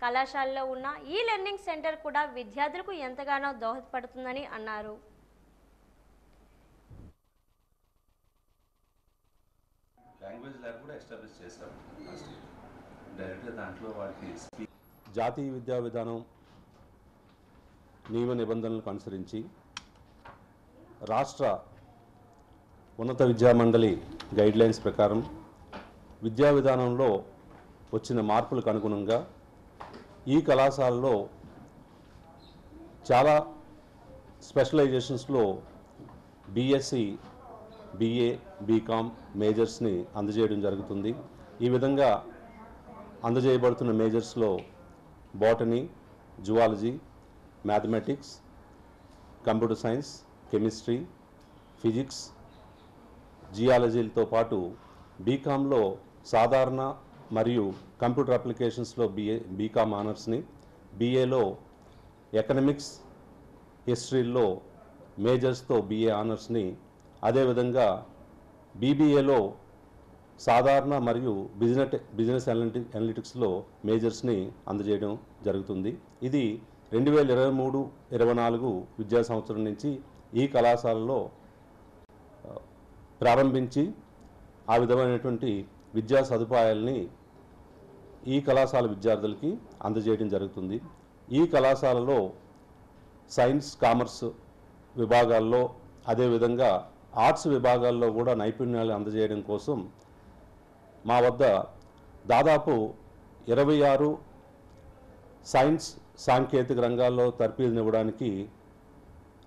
కళాశాలలో ఉన్న ఈ లెర్నింగ్ సెంటర్ కూడా విద్యార్థులకు ఎంతగానో దోహదపడుతుందని అన్నారు. లాంగ్వేజ్ ల్యాబ్ కూడా ఎస్టాబ్లిష్ చేశాం. డైరెక్ట్గా దాంట్లో వాళ్ళకి జాతీయ విద్యా విధానం నియమ నిబంధనలకు అనుసరించి రాష్ట్ర ఉన్నత విద్యామండలి గైడ్లైన్స్ ప్రకారం విద్యా విధానంలో వచ్చిన మార్పులకు అనుగుణంగా ఈ కళాశాలలో చాలా స్పెషలైజేషన్స్లో బీఎస్సీ, బీఏ, బీకామ్ మేజర్స్ని అందజేయడం జరుగుతుంది. ఈ విధంగా అందజేయబడుతున్న మేజర్స్లో botany, zoology, mathematics, computer science, chemistry, physics, జియాలజీలతో పాటు బీకామ్లో సాధారణ మరియు కంప్యూటర్ అప్లికేషన్స్లో బీకామ్ ఆనర్స్ని, బీఏలో ఎకనమిక్స్ హిస్టరీలో మేజర్స్తో బీఏ ఆనర్స్ని, అదేవిధంగా బీబీఏలో సాధారణ మరియు బిజినెస్ అనలిటిక్స్లో మేజర్స్ని అందజేయడం జరుగుతుంది. ఇది 2023-24 విద్యా సంవత్సరం నుంచి ఈ కళాశాలలో ప్రారంభించి ఆ విధమైనటువంటి విద్యా సదుపాయాలని ఈ కళాశాల విద్యార్థులకి అందజేయడం జరుగుతుంది. ఈ కళాశాలలో సైన్స్, కామర్స్ విభాగాల్లో, అదేవిధంగా ఆర్ట్స్ విభాగాల్లో కూడా నైపుణ్యాలు అందజేయడం కోసం మా వద్ద దాదాపు 26 సైన్స్ సాంకేతిక రంగాల్లో తర్ఫీదునివ్వడానికి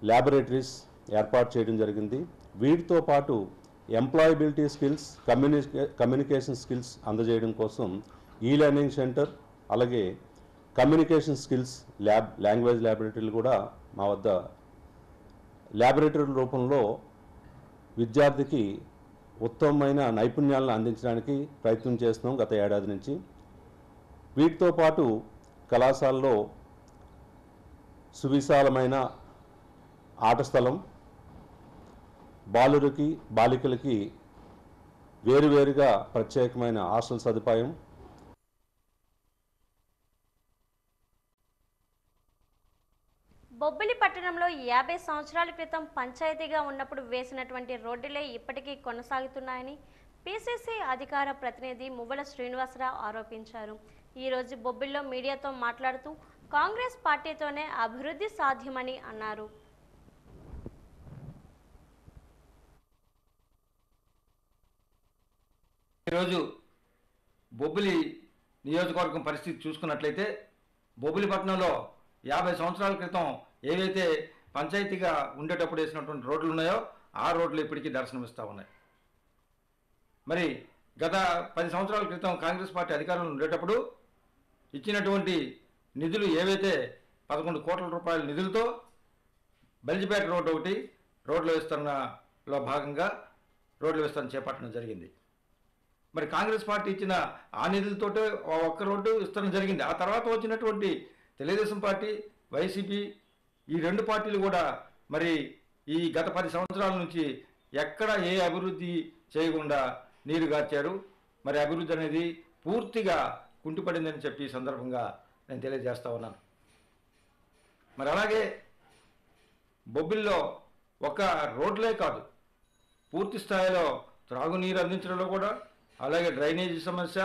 ల్యాబొరేటరీస్ ఏర్పాటు చేయడం జరిగింది. వీటితో పాటు ఎంప్లాయబిలిటీ స్కిల్స్, కమ్యూనికేషన్ స్కిల్స్ అందజేయడం కోసం లెర్నింగ్ సెంటర్, అలాగే కమ్యూనికేషన్ స్కిల్స్ లాంగ్వేజ్ ల్యాబొరేటరీలు కూడా మా వద్ద ల్యాబొరేటరీ రూపంలో విద్యార్థికి ఉత్తమమైన నైపుణ్యాలను అందించడానికి ప్రయత్నం చేస్తున్నాం గత ఏడాది నుంచి. వీటితో పాటు కళాశాలలో సువిశాలమైన ఆట స్థలం, బాలురికి బాలికలకి వేరువేరుగా ప్రత్యేకమైన హాస్టల్ సదుపాయం, బొబ్బిలి పట్టణంలో 50 సంవత్సరాల క్రితం పంచాయతీగా ఉన్నప్పుడు వేసినటువంటి రోడ్డులే ఇప్పటికీ కొనసాగుతున్నాయని పీసీసీ అధికార ప్రతినిధి మువ్వల శ్రీనివాసరావు ఆరోపించారు. ఈరోజు బొబ్బిలిలో మీడియాతో మాట్లాడుతూ కాంగ్రెస్ పార్టీతోనే అభివృద్ధి సాధ్యమని అన్నారు. ఈరోజు బొబ్బిలి నియోజకవర్గం పరిస్థితి చూసుకున్నట్లయితే బొబ్బిలి పట్టణంలో 50 సంవత్సరాల క్రితం ఏవైతే పంచాయతీగా ఉండేటప్పుడు వేసినటువంటి రోడ్లు ఉన్నాయో ఆ రోడ్లు ఇప్పటికీ దర్శనమిస్తూ ఉన్నాయి. మరి గత 10 సంవత్సరాల క్రితం కాంగ్రెస్ పార్టీ అధికారంలో ఉండేటప్పుడు ఇచ్చినటువంటి నిధులు ఏవైతే 11 కోట్ల రూపాయల నిధులతో బెల్జిపేట రోడ్డు ఒకటి రోడ్ల విస్తరణలో భాగంగా రోడ్ల విస్తరణ చేపట్టడం జరిగింది. మరి కాంగ్రెస్ పార్టీ ఇచ్చిన ఆ నిధులతోటే ఒక్క రోడ్డు విస్తరణ జరిగింది. ఆ తర్వాత వచ్చినటువంటి తెలుగుదేశం పార్టీ, వైసీపీ ఈ రెండు పార్టీలు కూడా మరి ఈ గత 10 సంవత్సరాల నుంచి ఎక్కడ ఏ అభివృద్ధి చేయకుండా నీరు గార్చారు. మరి అభివృద్ధి అనేది పూర్తిగా కుంటిపడిందని చెప్పి ఈ సందర్భంగా నేను తెలియజేస్తా ఉన్నాను. మరి అలాగే బొబ్బిల్లో ఒక రోడ్లే కాదు, పూర్తి స్థాయిలో త్రాగునీరు అందించడంలో కూడా, అలాగే డ్రైనేజీ సమస్య,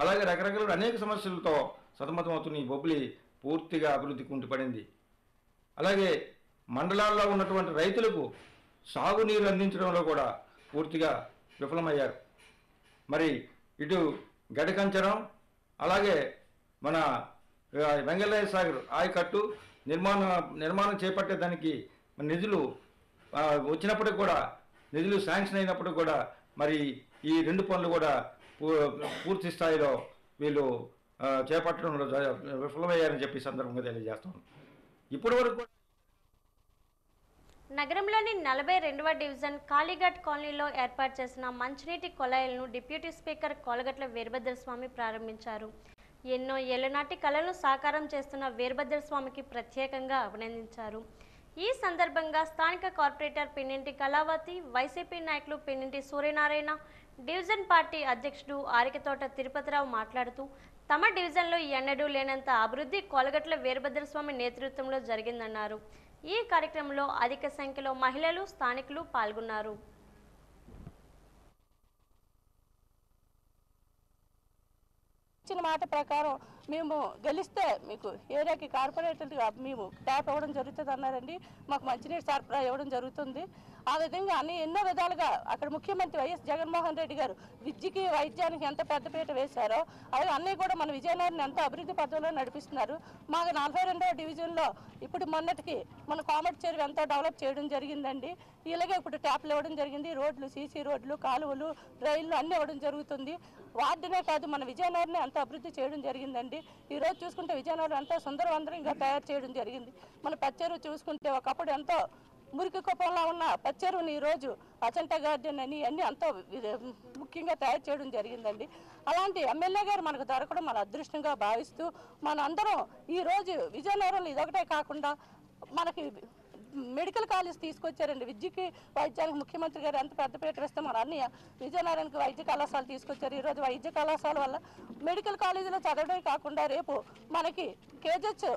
అలాగే రకరకాల అనేక సమస్యలతో సతమతమవుతున్న ఈ బొబ్బిలి పూర్తిగా అభివృద్ధి కుంటిపడింది. అలాగే మండలాల్లో ఉన్నటువంటి రైతులకు సాగునీరు అందించడంలో కూడా పూర్తిగా విఫలమయ్యారు. మరి ఇటు గడికంచరం, అలాగే మన వెంగళయ్య సాగర్ ఆయకట్టు నిర్మాణం చేపట్టేదానికి నిధులు వచ్చినప్పటికి కూడా, నిధులు శాంక్షన్ అయినప్పటికి కూడా మరి ఈ రెండు పనులు కూడా పూర్తి స్థాయిలో వీళ్ళు చేపట్టడంలో విఫలమయ్యారని చెప్పి సందర్భంగా తెలియజేస్తాను. ఇప్పటి వరకు నగరంలోని 42వ డివిజన్ కాళీఘాట్ కాలనీలో ఏర్పాటు చేసిన మంచినీటి కొలాయిలను డిప్యూటీ స్పీకర్ కోలగట్ల వీరభద్రస్వామి ప్రారంభించారు. ఎన్నో ఏళ్ల నాటి కళలను సాకారం చేస్తున్న వీరభద్రస్వామికి ప్రత్యేకంగా అభినందించారు. ఈ సందర్భంగా స్థానిక కార్పొరేటర్ పిన్నింటి కళావతి, వైసీపీ నాయకులు పిన్నింటి సూర్యనారాయణ, డివిజన్ పార్టీ అధ్యక్షుడు ఆరికతోట తిరుపతిరావు మాట్లాడుతూ తమ డివిజన్లో ఎన్నడూ లేనంత అభివృద్ధి కోలగట్ల వీరభద్రస్వామి నేతృత్వంలో జరిగిందన్నారు. ఈ కార్యక్రమంలో అధిక సంఖ్యలో మహిళలు, స్థానికులు పాల్గొన్నారు. ఇచ్చిన మాట ప్రకారం మేము గెలిస్తే మీకు ఏరియాకి కార్పొరేటర్గా మేము ట్యాప్ ఇవ్వడం జరుగుతుంది అన్నారండి. మాకు మంచినీటి సరఫరా ఇవ్వడం జరుగుతుంది. ఆ విధంగా ఎన్నో విధాలుగా అక్కడ ముఖ్యమంత్రి వైఎస్ జగన్మోహన్ రెడ్డి గారు విద్యకి, వైద్యానికి ఎంత పెద్దపీట వేశారో అలాగే అన్నీ కూడా మన విజయనగరం ఎంత అభివృద్ధి పథంలో నడిపిస్తున్నారు. మాకు 42వ డివిజన్లో ఇప్పుడు మొన్నటికి మన కామర్స్ చెరువు ఎంతో డెవలప్ చేయడం జరిగిందండి. ఇలాగే ఇప్పుడు ట్యాప్లు ఇవ్వడం జరిగింది. రోడ్లు, సీసీ రోడ్లు, కాలువలు, రైళ్లు అన్నీ ఇవ్వడం జరుగుతుంది. వార్డునే కాదు మన విజయనగరాన్ని అంత అభివృద్ధి చేయడం జరిగిందండి. ఈరోజు చూసుకుంటే విజయనగరం ఎంతో సుందరవందరంగా తయారు చేయడం జరిగింది. మన పచ్చెరువు చూసుకుంటే ఒకప్పుడు ఎంతో మురికి కుప్పంలో ఉన్న పచ్చెరువుని ఈరోజు అజంటా గార్డెన్ అని అన్ని అంతా ముఖ్యంగా తయారు చేయడం జరిగిందండి. అలాంటి ఎమ్మెల్యే గారు మనకు దొరకడం మన అదృష్టంగా భావిస్తూ మనందరం ఈరోజు విజయనగరంలో ఇదొకటే కాకుండా మనకి మెడికల్ కాలేజ్ తీసుకొచ్చారండి. విద్యకి వైద్యానికి ముఖ్యమంత్రి గారు ఎంత పెద్దపీట వేస్తే మన అన్నయ్య విజయనగరానికి వైద్య కళాశాల తీసుకొచ్చారు. ఈరోజు వైద్య కళాశాల వల్ల మెడికల్ కాలేజీలో చదవడమే కాకుండా రేపు మనకి కేజెస్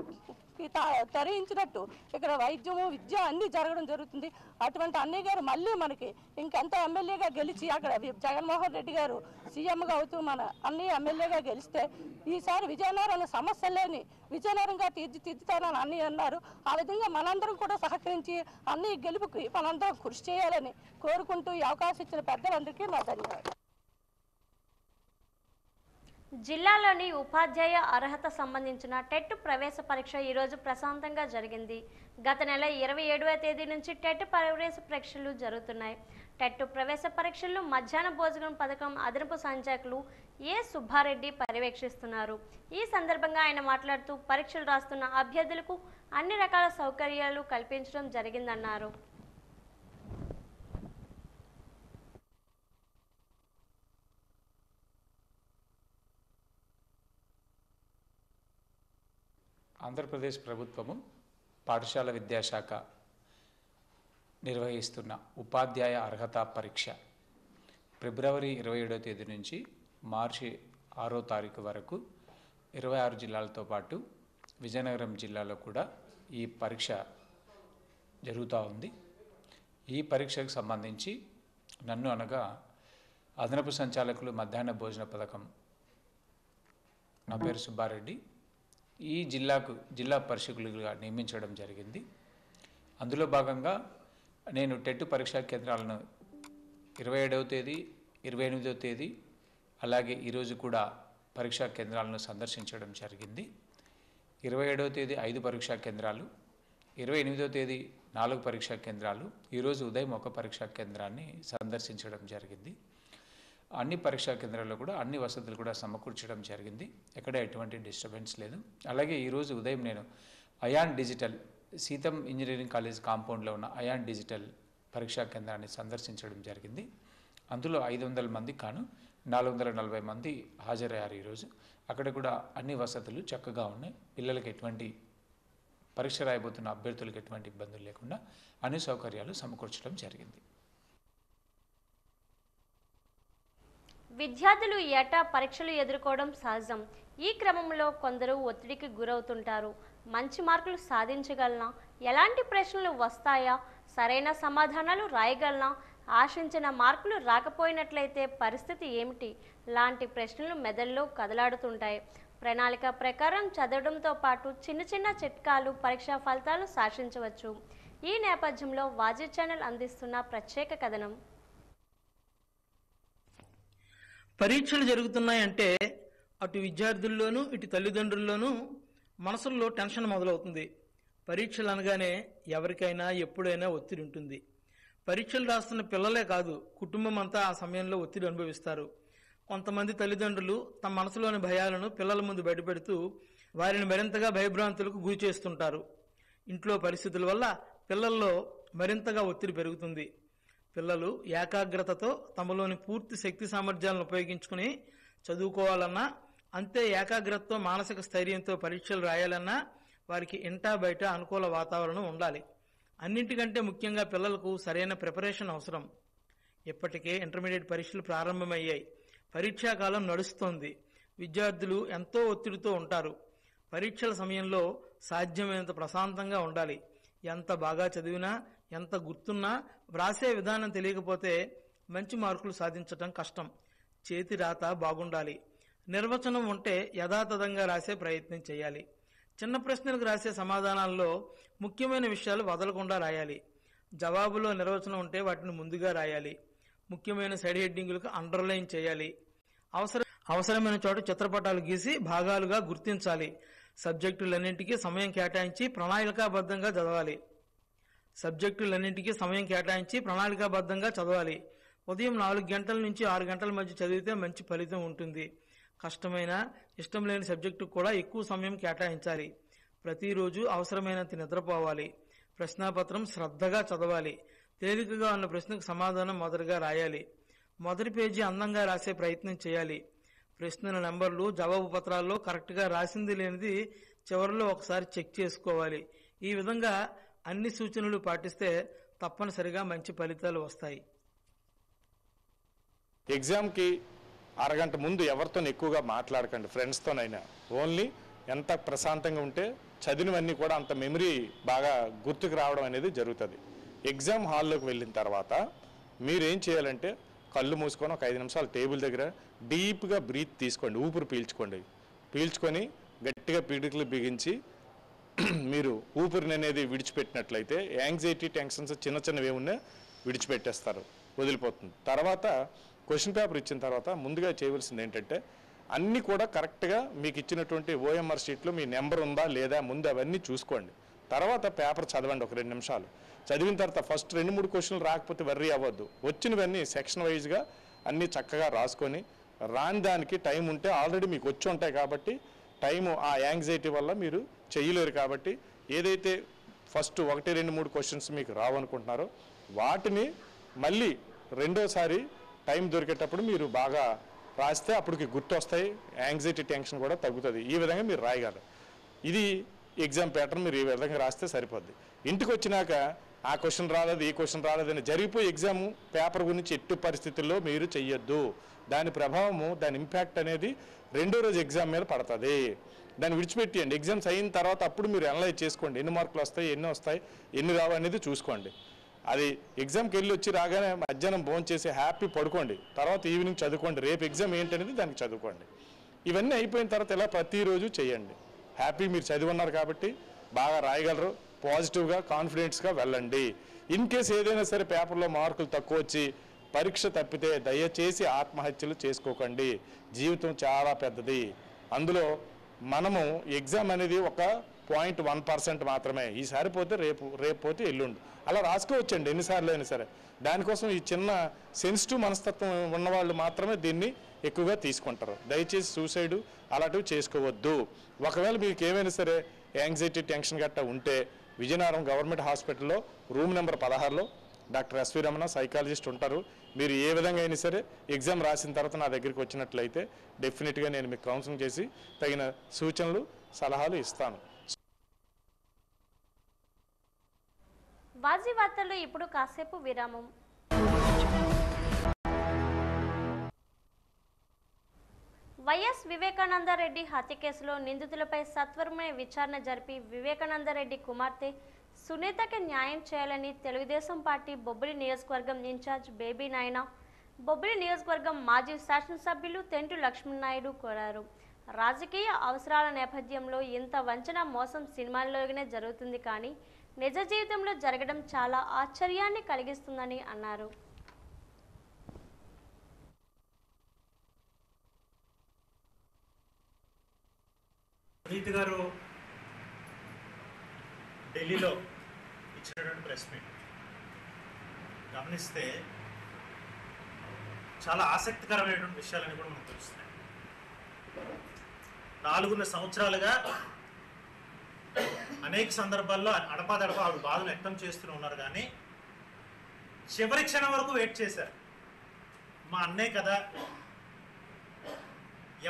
తరలించినట్టు ఇక్కడ వైద్యము విద్య అన్నీ జరగడం జరుగుతుంది. అటువంటి అన్నయ్య గారు మళ్ళీ మనకి ఇంకెంత ఎమ్మెల్యేగా గెలిచి అక్కడ జగన్మోహన్ రెడ్డి గారు సీఎంగా అవుతూ మన అన్నయ్య ఎమ్మెల్యేగా గెలిస్తే ఈసారి విజయనగరం సమస్య లేని విజయనగరంగా తీర్చిదిద్దుతానని అన్నయ్య అన్నారు. ఆ విధంగా మనందరం కూడా సహకరించి అన్నయ్య గెలుపుకి మనందరం కృషి చేయాలని కోరుకుంటూ ఈ అవకాశం ఇచ్చిన పెద్దలందరికీ నా ధన్యవాదాలు. జిల్లాలోని ఉపాధ్యాయ అర్హత సంబంధించిన టెట్ ప్రవేశ పరీక్ష ఈరోజు ప్రశాంతంగా జరిగింది. గత నెల 27వ తేదీ నుంచి టెట్ ప్రవేశ పరీక్షలు జరుగుతున్నాయి. టెట్ ప్రవేశ పరీక్షల్లో మధ్యాహ్న భోజనం పథకం అదనపు సంచాలకులు ఏ సుబ్బారెడ్డి పర్యవేక్షిస్తున్నారు. ఈ సందర్భంగా ఆయన మాట్లాడుతూ పరీక్షలు రాస్తున్న అభ్యర్థులకు అన్ని రకాల సౌకర్యాలు కల్పించడం జరిగిందన్నారు. ఆంధ్రప్రదేశ్ ప్రభుత్వము పాఠశాల విద్యాశాఖ నిర్వహిస్తున్న ఉపాధ్యాయ అర్హత పరీక్ష ఫిబ్రవరి 27వ తేదీ నుంచి మార్చి 6వ తారీఖు వరకు 26 జిల్లాలతో పాటు విజయనగరం జిల్లాలో కూడా ఈ పరీక్ష జరుగుతూ ఉంది. ఈ పరీక్షకు సంబంధించి నన్ను అనగా అదనపు సంచాలకులు మధ్యాహ్న భోజన పథకం నా పేరు సుబ్బారెడ్డి ఈ జిల్లా పరిశీలకులుగా నియమించడం జరిగింది. అందులో భాగంగా నేను టెట్ పరీక్షా కేంద్రాలను 27వ తేదీ 28వ తేదీ అలాగే ఈరోజు కూడా పరీక్షా కేంద్రాలను సందర్శించడం జరిగింది. 27వ తేదీ 5 పరీక్షా కేంద్రాలు, 28వ తేదీ 4 పరీక్షా కేంద్రాలు, ఈరోజు ఉదయం 1 పరీక్షా కేంద్రాన్ని సందర్శించడం జరిగింది. అన్ని పరీక్షా కేంద్రాల్లో కూడా అన్ని వసతులు కూడా సమకూర్చడం జరిగింది. ఎక్కడ ఎటువంటి డిస్టర్బెన్స్ లేదు. అలాగే ఈరోజు ఉదయం నేను అయాన్ డిజిటల్ సీతం ఇంజనీరింగ్ కాలేజ్ కాంపౌండ్లో ఉన్న అయాన్ డిజిటల్ పరీక్షా కేంద్రాన్ని సందర్శించడం జరిగింది. అందులో 500 మంది కాను 440 మంది హాజరయ్యారు. ఈరోజు అక్కడ కూడా అన్ని వసతులు చక్కగా ఉన్నాయి. పిల్లలకు ఎటువంటి పరీక్ష రాయబోతున్న అభ్యర్థులకు ఎటువంటి ఇబ్బందులు లేకుండా అన్ని సౌకర్యాలు సమకూర్చడం జరిగింది. విద్యార్థులు ఏటా పరీక్షలు ఎదుర్కోవడం సహజం. ఈ క్రమంలో కొందరు ఒత్తిడికి గురవుతుంటారు. మంచి మార్కులు సాధించగలనా, ఎలాంటి ప్రశ్నలు వస్తాయా, సరైన సమాధానాలు రాయగలనా, ఆశించిన మార్కులు రాకపోయినట్లయితే పరిస్థితి ఏమిటి లాంటి ప్రశ్నలు మెదడులో కదలాడుతుంటాయి. ప్రణాళిక ప్రకారం చదవడంతో పాటు చిన్న చిన్న చిట్కాలు పరీక్షా ఫలితాలు శాసించవచ్చు. ఈ నేపథ్యంలో వాజీ ఛానల్ అందిస్తున్న ప్రత్యేక కథనం. పరీక్షలు జరుగుతున్నాయంటే అటు విద్యార్థుల్లోనూ ఇటు తల్లిదండ్రుల్లోనూ మనసుల్లో టెన్షన్ మొదలవుతుంది. పరీక్షలు అనగానే ఎవరికైనా ఎప్పుడైనా ఒత్తిడి ఉంటుంది. పరీక్షలు రాస్తున్న పిల్లలే కాదు, కుటుంబం అంతా ఆ సమయంలో ఒత్తిడి అనుభవిస్తారు. కొంతమంది తల్లిదండ్రులు తమ మనసులోని భయాలను పిల్లల ముందు బయటపెడుతూ వారిని మరింతగా భయభ్రాంతులకు గురి చేస్తుంటారు. ఇంట్లో పరిస్థితుల వల్ల పిల్లల్లో మరింతగా ఒత్తిడి పెరుగుతుంది. పిల్లలు ఏకాగ్రతతో తమలోని పూర్తి శక్తి సామర్థ్యాలను ఉపయోగించుకుని చదువుకోవాలన్నా, అంతే ఏకాగ్రతతో మానసిక స్థైర్యంతో పరీక్షలు రాయాలన్నా వారికి ఇంటా బయట అనుకూల వాతావరణం ఉండాలి. అన్నింటికంటే ముఖ్యంగా పిల్లలకు సరైన ప్రిపరేషన్ అవసరం. ఇప్పటికే ఇంటర్మీడియట్ పరీక్షలు ప్రారంభమయ్యాయి. పరీక్షాకాలం నడుస్తోంది. విద్యార్థులు ఎంతో ఒత్తిడితో ఉంటారు. పరీక్షల సమయంలో సాధ్యమైనంత ప్రశాంతంగా ఉండాలి. ఎంత బాగా చదివినా, ఎంత గుర్తున్నా వ్రాసే విధానం తెలియకపోతే మంచి మార్కులు సాధించటం కష్టం. చేతి రాత బాగుండాలి. నిర్వచనం ఉంటే యథాతథంగా రాసే ప్రయత్నం చేయాలి. చిన్న ప్రశ్నలకు రాసే సమాధానాల్లో ముఖ్యమైన విషయాలు వదలకుండా రాయాలి. జవాబులో నిర్వచనం ఉంటే వాటిని ముందుగా రాయాలి. ముఖ్యమైన సైడ్ హెడ్డింగులకు అండర్లైన్ చేయాలి. అవసరమైన చోట చిత్రపటాలు గీసి భాగాలుగా గుర్తించాలి. సబ్జెక్టులన్నింటికీ సమయం కేటాయించి ప్రణాళికాబద్ధంగా చదవాలి. ఉదయం 4 గంటల నుంచి 6 గంటల మధ్య చదివితే మంచి ఫలితం ఉంటుంది. కష్టమైన, ఇష్టం లేని సబ్జెక్టుకు కూడా ఎక్కువ సమయం కేటాయించాలి. ప్రతిరోజు అవసరమైనంత నిద్రపోవాలి. ప్రశ్నాపత్రం శ్రద్ధగా చదవాలి. తేలికగా ఉన్న ప్రశ్నకు సమాధానం మొదటగా రాయాలి. మొదటి పేజీ అందంగా రాసే ప్రయత్నం చేయాలి. ప్రశ్నల నెంబర్లు జవాబు పత్రాల్లో కరెక్ట్గా రాసింది లేనిది చివరిలో ఒకసారి చెక్ చేసుకోవాలి. ఈ విధంగా అన్ని సూచనలు పాటిస్తే తప్పనిసరిగా మంచి ఫలితాలు వస్తాయి. ఎగ్జామ్కి అరగంట ముందు ఎవరితో ఎక్కువగా మాట్లాడకండి, ఫ్రెండ్స్తోనైనా. ఓన్లీ ఎంత ప్రశాంతంగా ఉంటే చదివినవన్నీ కూడా అంత మెమరీ బాగా గుర్తుకు రావడం అనేది జరుగుతుంది. ఎగ్జామ్ హాల్లోకి వెళ్ళిన తర్వాత మీరేం చేయాలంటే కళ్ళు మూసుకొని ఒక 5 నిమిషాలు టేబుల్ దగ్గర డీప్గా బ్రీత్ తీసుకోండి, ఊపిరి పీల్చుకొని గట్టిగా పీడికలు బిగించి మీరు ఊపిరిని అనేది విడిచిపెట్టినట్లయితే యాంగ్జైటీ, టెన్షన్స్ చిన్న చిన్నవి ఏమున్నా విడిచిపెట్టేస్తారు, వదిలిపోతుంది. తర్వాత క్వశ్చన్ పేపర్ ఇచ్చిన తర్వాత ముందుగా చేయవలసింది ఏంటంటే అన్నీ కూడా కరెక్ట్గా మీకు ఇచ్చినటువంటి ఓఎంఆర్ షీట్లో మీ నెంబర్ ఉందా లేదా ముందు అవన్నీ చూసుకోండి. తర్వాత పేపర్ చదవండి ఒక 2 నిమిషాలు. చదివిన తర్వాత ఫస్ట్ 2-3 క్వశ్చన్లు రాకపోతే వర్రీ అవ్వద్దు. వచ్చినవన్నీ సెక్షన్ వైజ్గా అన్నీ చక్కగా రాసుకొని రాని దానికి టైం ఉంటే ఆల్రెడీ మీకు వచ్చి ఉంటాయి కాబట్టి టైము ఆ యాంగ్జైటీ వల్ల మీరు చేయలేరు. కాబట్టి ఏదైతే ఫస్ట్ 1-2-3 క్వశ్చన్స్ మీకు రావనుకుంటున్నారో వాటిని మళ్ళీ రెండోసారి టైం దొరికేటప్పుడు మీరు బాగా రాస్తే అప్పటికి గుర్తొస్తాయి, యాంగ్జైటీ టెన్షన్ కూడా తగ్గుతుంది. ఈ విధంగా మీరు రాయగలరు. ఇది ఎగ్జామ్ ప్యాటర్న్. మీరు ఈ విధంగా రాస్తే సరిపోద్ది. ఇంటికి వచ్చినాక ఆ క్వశ్చన్ రాలేదు, ఈ క్వశ్చన్ రాలేదని జరిగిపోయి ఎగ్జామ్ పేపర్ గురించి ఎట్టి పరిస్థితుల్లో మీరు చెయ్యొద్దు. దాని ప్రభావము, దాని ఇంపాక్ట్ అనేది రెండో రోజు ఎగ్జామ్ మీద పడుతుంది. దాన్ని విడిచిపెట్టేయండి. ఎగ్జామ్స్ అయిన తర్వాత అప్పుడు మీరు అనలైజ్ చేసుకోండి, ఎన్ని మార్కులు వస్తాయి, ఎన్ని వస్తాయి, ఎన్ని రావు అనేది చూసుకోండి. అది ఎగ్జామ్కి వెళ్ళి వచ్చి రాగానే మధ్యాహ్నం భోజనం చేసి హ్యాపీ పడుకోండి. తర్వాత ఈవినింగ్ చదువుకోండి. రేపు ఎగ్జామ్ ఏంటనేది దానికి చదువుకోండి. ఇవన్నీ అయిపోయిన తర్వాత ఇలా ప్రతిరోజు చేయండి. హ్యాపీ మీరు చదివి ఉన్నారు కాబట్టి బాగా రాయగలరు. పాజిటివ్గా, కాన్ఫిడెన్స్గా వెళ్ళండి. ఇన్ కేసు ఏదైనా సరే పేపర్లో మార్కులు తక్కువ వచ్చి పరీక్ష తప్పితే దయచేసి ఆత్మహత్యలు చేసుకోకండి. జీవితం చాలా పెద్దది. అందులో మనము ఎగ్జామ్ అనేది ఒక 0.1% మాత్రమే. ఈసారి పోతే రేపు పోతే ఎల్లుండి అలా రాసుకోవచ్చండి ఎన్నిసార్లు అయినా సరే. దానికోసం ఈ చిన్న సెన్సిటివ్ మనస్తత్వం ఉన్నవాళ్ళు మాత్రమే దీన్ని ఎక్కువగా తీసుకుంటారు. దయచేసి సూసైడ్ అలాంటివి చేసుకోవద్దు. ఒకవేళ మీకు ఏమైనా సరే యాంగ్జైటీ, టెన్షన్ గట్టా ఉంటే విజయనగరం గవర్నమెంట్ హాస్పిటల్లో రూమ్ నెంబర్ 16లో డాక్టర్ ఎస్వి రమణ సైకాలజిస్ట్ ఉంటారు. మీరు ఏ విధంగా అయినా సరే ఎగ్జామ్ రాసిన తర్వాత నా దగ్గరికి వచ్చినట్లయితే డెఫినెట్గా నేను మీకు కౌన్సిలింగ్ చేసి తగిన సూచనలు, సలహాలు ఇస్తాను. వాజీ వార్తల్లో ఇప్పుడు కాసేపు విరామం. వైఎస్ వివేకానందరెడ్డి హత్య కేసులో నిందితులపై సత్వరమే విచారణ జరిపి వివేకానందరెడ్డి కుమార్తె సునీతకి న్యాయం చేయాలని తెలుగుదేశం పార్టీ బొబ్బిలి నియోజకవర్గం ఇన్ఛార్జ్ బేబీ నాయన, బొబ్బిలి నియోజకవర్గం మాజీ శాసనసభ్యులు తెంటు లక్ష్మణనాయుడు కోరారు. రాజకీయ అవసరాల నేపథ్యంలో ఇంత వంచన, మోసం సినిమాల్లోనే జరుగుతుంది, కానీ నిజ జీవితంలో జరగడం చాలా ఆశ్చర్యాన్ని కలిగిస్తుందని అన్నారు. సునీత గారు ఢిల్లీలో ఇచ్చినటువంటి ప్రెస్ మీట్ గమనిస్తే చాలా ఆసక్తికరమైనటువంటి విషయాలని కూడా మనకు తెలుస్తున్నాయి. 4.5 సంవత్సరాలుగా అనేక సందర్భాల్లో అడపాదడపా ఆవిడ బాధను వ్యక్తం చేస్తూనే ఉన్నారు, కానీ చివరి క్షణం వరకు వెయిట్ చేశారు. మా అన్నయ్య కదా,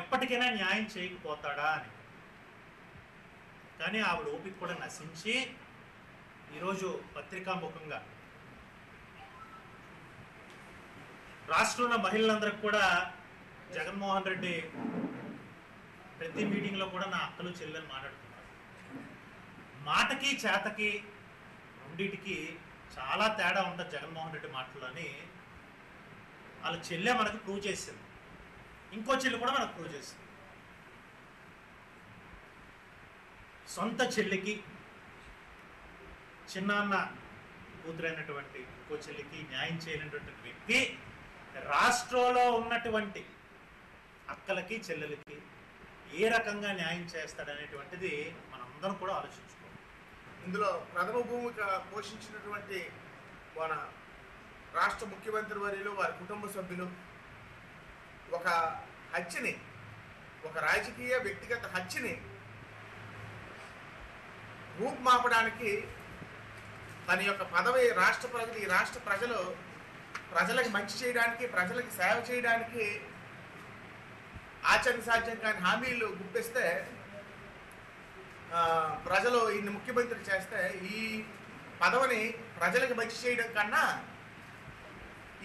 ఎప్పటికైనా న్యాయం చేయకపోతాడా అని. కానీ ఆవిడ ఓపిక కూడా నశించి ఈరోజు పత్రికాముఖంగా రాష్ట్రంలో మహిళలందరికీ కూడా జగన్మోహన్ రెడ్డి ప్రతి మీటింగ్లో కూడా నా అక్కలు చెల్లెలు మాట్లాడుతున్నారు. మాటకి చేతకి రెండింటికి చాలా తేడా ఉంటుంది జగన్మోహన్ రెడ్డి మాటలని వాళ్ళ చెల్లె మనకు ప్రూవ్ చేసింది, ఇంకో చెల్లి కూడా మనకు ప్రూవ్ చేసింది. సొంత చెల్లికి, చిన్నాన్న కూతురైనటువంటి ఇంకో చెల్లికి న్యాయం చేయనటువంటి వ్యక్తి రాష్ట్రంలో ఉన్నటువంటి అక్కలకి, చెల్లెలకి ఏ రకంగా న్యాయం చేస్తాడనేటువంటిది మనందరం కూడా ఆలోచించుకోవాలి. ఇందులో ప్రథమ భూమిక పోషించినటువంటి మన రాష్ట్ర ముఖ్యమంత్రి వర్యులు, వారి కుటుంబ సభ్యులు ఒక హత్యని, ఒక రాజకీయ వ్యక్తిగత హత్యని రూపుమాపడానికి తన యొక్క పదవి రాష్ట్ర ప్రజలు, ఈ రాష్ట్ర ప్రజలకు మంచి చేయడానికి, ప్రజలకు సేవ చేయడానికి ఆచరణ సాధ్యం కాని హామీలు గుప్పిస్తే ప్రజలు ఈయన్ని ముఖ్యమంత్రి చేస్తే ఈ పదవిని ప్రజలకు మంచి చేయడం కన్నా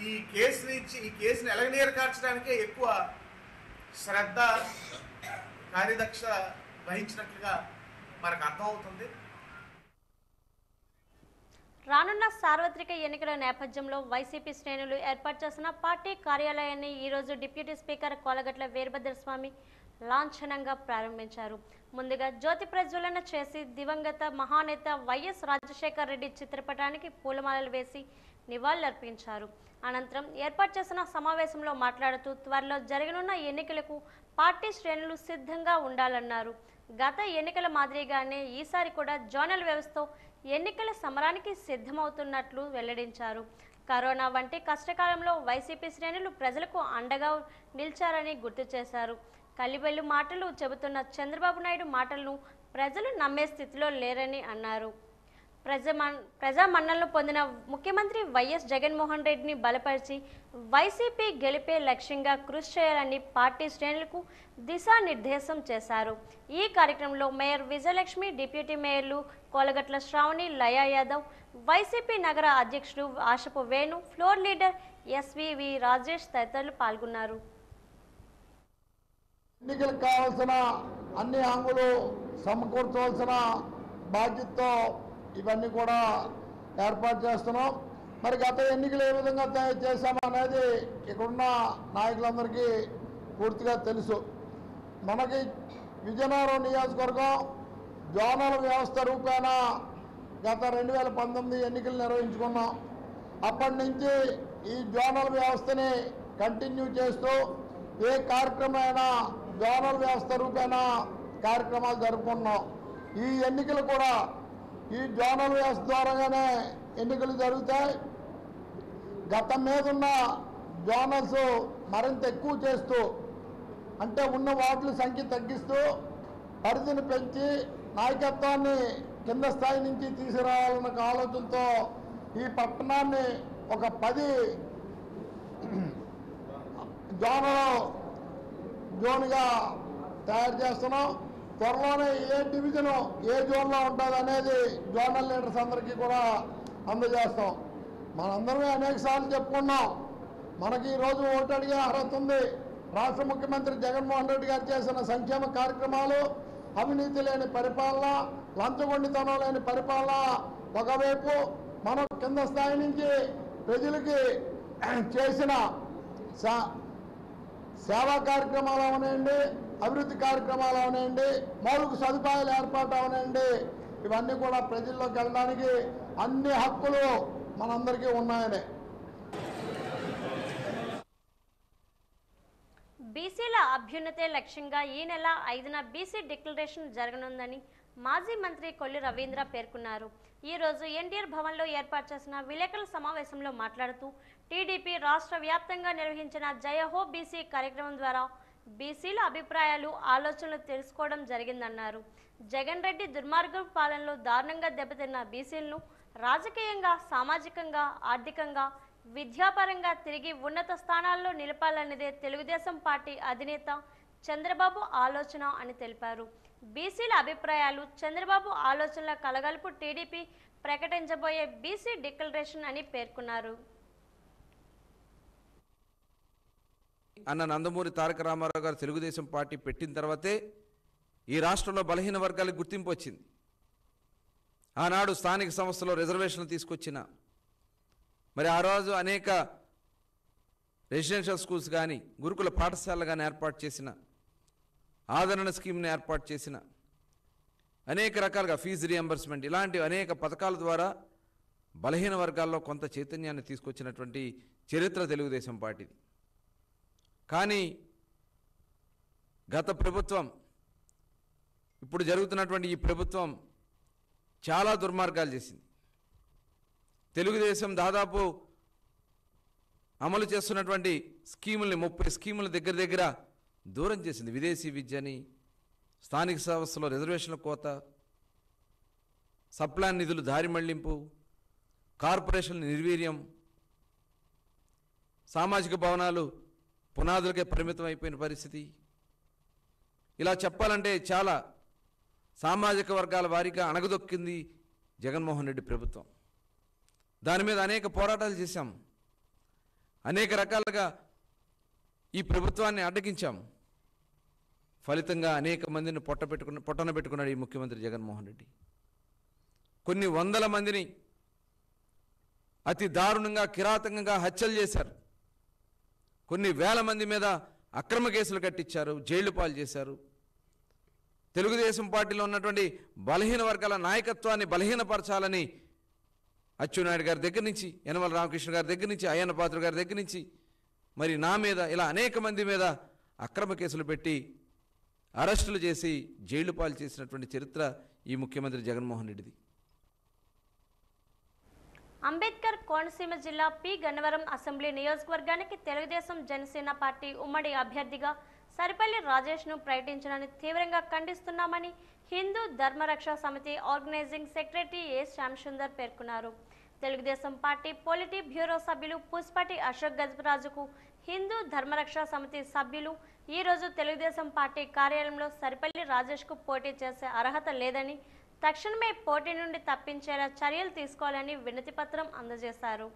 ఈ కేసుని ఎలగనీరు కార్చడానికే ఎక్కువ శ్రద్ధ కార్యదక్ష వహించినట్లుగా మనకు అర్థమవుతుంది. రానున్న సార్వత్రిక ఎన్నికల నేపథ్యంలో వైసీపీ శ్రేణులు ఏర్పాటు చేసిన పార్టీ కార్యాలయాన్ని ఈరోజు డిప్యూటీ స్పీకర్ కోలగట్ల వీరభద్రస్వామి లాంఛనంగా ప్రారంభించారు. ముందుగా జ్యోతి ప్రజ్వలన చేసి దివంగత మహానేత వైఎస్ రాజశేఖర్ రెడ్డి చిత్రపటానికి పూలమాలలు వేసి నివాళులర్పించారు. అనంతరం ఏర్పాటు చేసిన సమావేశంలో మాట్లాడుతూ త్వరలో జరగనున్న ఎన్నికలకు పార్టీ శ్రేణులు సిద్ధంగా ఉండాలన్నారు. గత ఎన్నికల మాదిరిగానే ఈసారి కూడా జోనల్ వ్యవస్థతో ఎన్నికల సమరానికి సిద్ధమవుతున్నట్లు వెల్లడించారు. కరోనా వంటి కష్టకాలంలో వైసీపీ శ్రేణులు ప్రజలకు అండగా నిలిచారని గుర్తు చేశారు. కలిబెల్లు మాటలు చెబుతున్న చంద్రబాబు నాయుడు మాటలను ప్రజలు నమ్మే స్థితిలో లేరని అన్నారు. ప్రజా మన్నలను పొందిన ముఖ్యమంత్రి వైఎస్ జగన్మోహన్ రెడ్డిని బలపరిచి వైసీపీ గెలిపే లక్ష్యంగా కృషి చేయాలని పార్టీ శ్రేణులకు దిశానిర్దేశం చేశారు. ఈ కార్యక్రమంలో మేయర్ విజయలక్ష్మి, డిప్యూటీ మేయర్లు కోలగట్ల శ్రావణి, లయా యాదవ్, వైసీపీ నగర అధ్యక్షుడు Ashapu Venu, floor leader SVV Rajesh తదితరులు పాల్గొన్నారు. ఎన్నికలకు కావాల్సిన అన్ని హంగులు సమకూర్చవలసిన బాధ్యతతో ఇవన్నీ కూడా ఏర్పాటు చేస్తున్నాం. మరి గత ఎన్నికలు ఏ విధంగా చేశామనేది ఇక్కడున్న నాయకులందరికీ పూర్తిగా తెలుసు. మనకి విజయనగరం నియోజకవర్గం జోనల్ వ్యవస్థ రూపేణ గత 2019 ఎన్నికలు నిర్వహించుకున్నాం. అప్పటి నుంచి ఈ జోనల్ వ్యవస్థని కంటిన్యూ చేస్తూ ఏ కార్యక్రమమైనా జోనల్ వ్యవస్థ రూపేణ కార్యక్రమాలు జరుపుకుంటున్నాం. ఈ ఎన్నికలు కూడా ఈ జోనల్ వ్యవస్థ ద్వారాగానే ఎన్నికలు జరుగుతాయి. గతం మీద ఉన్న జోనల్స్ మరింత ఎక్కువ చేస్తూ, అంటే ఉన్న వార్డుల సంఖ్య తగ్గిస్తూ పరిధిని పెంచి నాయకత్వాన్ని కింద స్థాయి నుంచి తీసుకురావాలన్న ఆలోచనతో ఈ పట్టణాన్ని ఒక 10 జోన్గా తయారు చేస్తున్నాం. త్వరలోనే ఏ డివిజను ఏ జోన్లో ఉంటుంది అనేది జోనల్ లీడర్స్ అందరికీ కూడా అందజేస్తాం. మనందరమే అనేక సార్లు చెప్పుకున్నాం, మనకి ఈరోజు ఓటు అడిగే అర్హత ఉంది. రాష్ట్ర ముఖ్యమంత్రి జగన్మోహన్ రెడ్డి గారు చేసిన సంక్షేమ కార్యక్రమాలు, అవినీతి లేని పరిపాలన, లంచగొండితనం లేని పరిపాలన ఒకవైపు, మనం కింద స్థాయి నుంచి ప్రజలకి చేసిన సేవా కార్యక్రమాలు అవనండి, అభివృద్ధి కార్యక్రమాలు అవనండి, మౌలిక సదుపాయాలు ఏర్పాటు అవనండి, ఇవన్నీ కూడా ప్రజల్లోకి వెళ్ళడానికి అన్ని హక్కులు మనందరికీ ఉన్నాయని. బీసీల అభ్యున్నతే లక్ష్యంగా ఈ నెల 5న బీసీ డిక్లరేషన్ జరగనుందని మాజీ మంత్రి కొల్లి రవీంద్ర పేర్కొన్నారు. ఈ రోజు ఎన్టీఆర్ భవన్లో ఏర్పాటు చేసిన విలేకరుల సమావేశంలో మాట్లాడుతూ టీడీపీ రాష్ట్ర వ్యాప్తంగా నిర్వహించిన జయహో బీసీ కార్యక్రమం ద్వారా బీసీల అభిప్రాయాలు, ఆలోచనలు తెలుసుకోవడం జరిగిందన్నారు. జగన్ రెడ్డి దుర్మార్గ పాలనలో దారుణంగా దెబ్బతిన్న బీసీలను రాజకీయంగా, సామాజికంగా, ఆర్థికంగా, విద్యాపరంగా తిరిగి ఉన్నత స్థానాల్లో నిలపాలన్నదే తెలుగుదేశం పార్టీ అధినేత చంద్రబాబు ఆలోచన అని తెలిపారు. బీసీల అభిప్రాయాలు, చంద్రబాబు ఆలోచనల కలగలుపు టీడీపీ ప్రకటించబోయే బీసీ డిక్లరేషన్ అని పేర్కొన్నారు. అన్న నందమూరి తారక రామారావు గారు తెలుగుదేశం పార్టీ పెట్టిన తర్వాతే ఈ రాష్ట్రంలో బలహీన వర్గాలకు గుర్తింపు వచ్చింది. ఆనాడు స్థానిక సంస్థలో రిజర్వేషన్లు తీసుకొచ్చిన, మరి ఆ రోజు అనేక రెసిడెన్షియల్ స్కూల్స్ కానీ, గురుకుల పాఠశాలలు కానీ ఏర్పాటు చేసిన, ఆదరణ స్కీమ్ని ఏర్పాటు చేసిన, అనేక రకాలుగా ఫీజు రియంబర్స్మెంట్, ఇలాంటి అనేక పథకాల ద్వారా బలహీన వర్గాల్లో కొంత చైతన్యాన్ని తీసుకొచ్చినటువంటి చరిత్ర తెలుగుదేశం పార్టీది. కానీ గత ప్రభుత్వం, ఇప్పుడు జరుగుతున్నటువంటి ఈ ప్రభుత్వం చాలా దుర్మార్గాలు చేసింది. తెలుగుదేశం దాదాపు అమలు చేస్తున్నటువంటి స్కీముల్ని 30 స్కీముల దగ్గర దూరం చేసింది. విదేశీ విద్యని, స్థానిక సంస్థలో రిజర్వేషన్ల కోత, సప్లాన్ నిధులు దారి మళ్లింపు, కార్పొరేషన్ నిర్వీర్యం, సామాజిక భవనాలు పునాదులకే పరిమితం అయిపోయిన పరిస్థితి. ఇలా చెప్పాలంటే చాలా సామాజిక వర్గాల వారీగా అణగదొక్కింది జగన్మోహన్ రెడ్డి ప్రభుత్వం. దాని మీద అనేక పోరాటాలు చేశాం, అనేక రకాలుగా ఈ ప్రభుత్వాన్ని అడ్డగించాం. ఫలితంగా అనేక మందిని పొట్టన పెట్టుకున్నాడు ఈ ముఖ్యమంత్రి జగన్మోహన్ రెడ్డి. కొన్ని వందల మందిని అతి దారుణంగా కిరాతకంగా హత్యలు చేశారు. కొన్ని వేల మంది మీద అక్రమ కేసులు కట్టించారు, జైళ్లు పాలు చేశారు. తెలుగుదేశం పార్టీలో ఉన్నటువంటి బలహీన వర్గాల నాయకత్వాన్ని బలహీనపరచాలని అచ్చెన్నాయుడు గారి దగ్గర నుంచి, యనమల రామకృష్ణ గారి దగ్గర నుంచి, అయ్యన్న పాత్ర గారి దగ్గర నుంచి మరి నా మీద ఇలా అనేక మంది మీద అక్రమ కేసులు పెట్టి అరెస్టులు చేసి జైలు పాలు చేసినటువంటి చరిత్ర ఈ ముఖ్యమంత్రి జగన్మోహన్ రెడ్డిది. అంబేద్కర్ కోనసీమ జిల్లా పి గన్నవరం అసెంబ్లీ నియోజకవర్గానికి తెలుగుదేశం జనసేన పార్టీ ఉమ్మడి అభ్యర్థిగా సరిపల్లి రాజేష్ను ప్రకటించడాన్ని తీవ్రంగా ఖండిస్తున్నామని హిందూ ధర్మరక్ష సమితి ఆర్గనైజింగ్ సెక్రటరీ ఏ శ్యామసుందర్ పేర్కొన్నారు. తెలుగుదేశం పార్టీ పొలిటీ బ్యూరో సభ్యులు పుష్పటి అశోక్ గజపరాజుకు హిందూ ధర్మరక్ష సమితి సభ్యులు ఈరోజు తెలుగుదేశం పార్టీ కార్యాలయంలో సరిపల్లి రాజేష్కు పోటీ చేసే అర్హత లేదని, తక్షణమే పోటీ నుండి తప్పించేలా చర్యలు తీసుకోవాలని వినతిపత్రం అందజేశారు.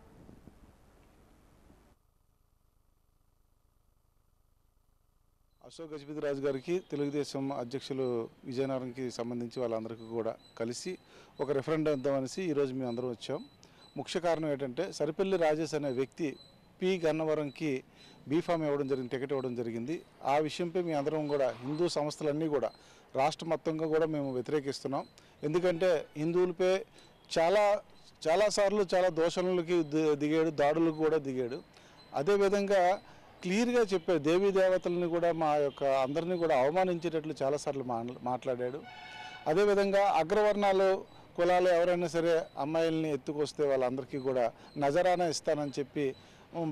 అశోక్ గజపతిరాజు గారికి తెలుగుదేశం అధ్యక్షులు విజయనగరంకి సంబంధించి వాళ్ళందరికీ కూడా కలిసి ఒక రెఫరెండం ఇద్దామనేసి ఈరోజు మేము అందరం వచ్చాం. ముఖ్య కారణం ఏంటంటే సరిపల్లి రాజేష్ అనే వ్యక్తి పి గన్నవరంకి బీఫామ్ ఇవ్వడం జరిగింది, టికెట్ ఇవ్వడం జరిగింది. ఆ విషయంపై మీ అందరం కూడా హిందూ సంస్థలన్నీ కూడా రాష్ట్ర మొత్తంగా కూడా మేము వ్యతిరేకిస్తున్నాం. ఎందుకంటే హిందువులపై చాలాసార్లు చాలా దోషణలకి దిగాడు, దాడులకు కూడా దిగాడు. అదేవిధంగా క్లియర్గా చెప్పాడు, దేవీ దేవతలను కూడా మా యొక్క అందరినీ కూడా అవమానించేటట్లు చాలాసార్లు మాట్లాడాడు. అదేవిధంగా అగ్రవర్ణాలు కులాలు ఎవరైనా సరే అమ్మాయిల్ని ఎత్తుకొస్తే వాళ్ళందరికీ కూడా నజరానా ఇస్తానని చెప్పి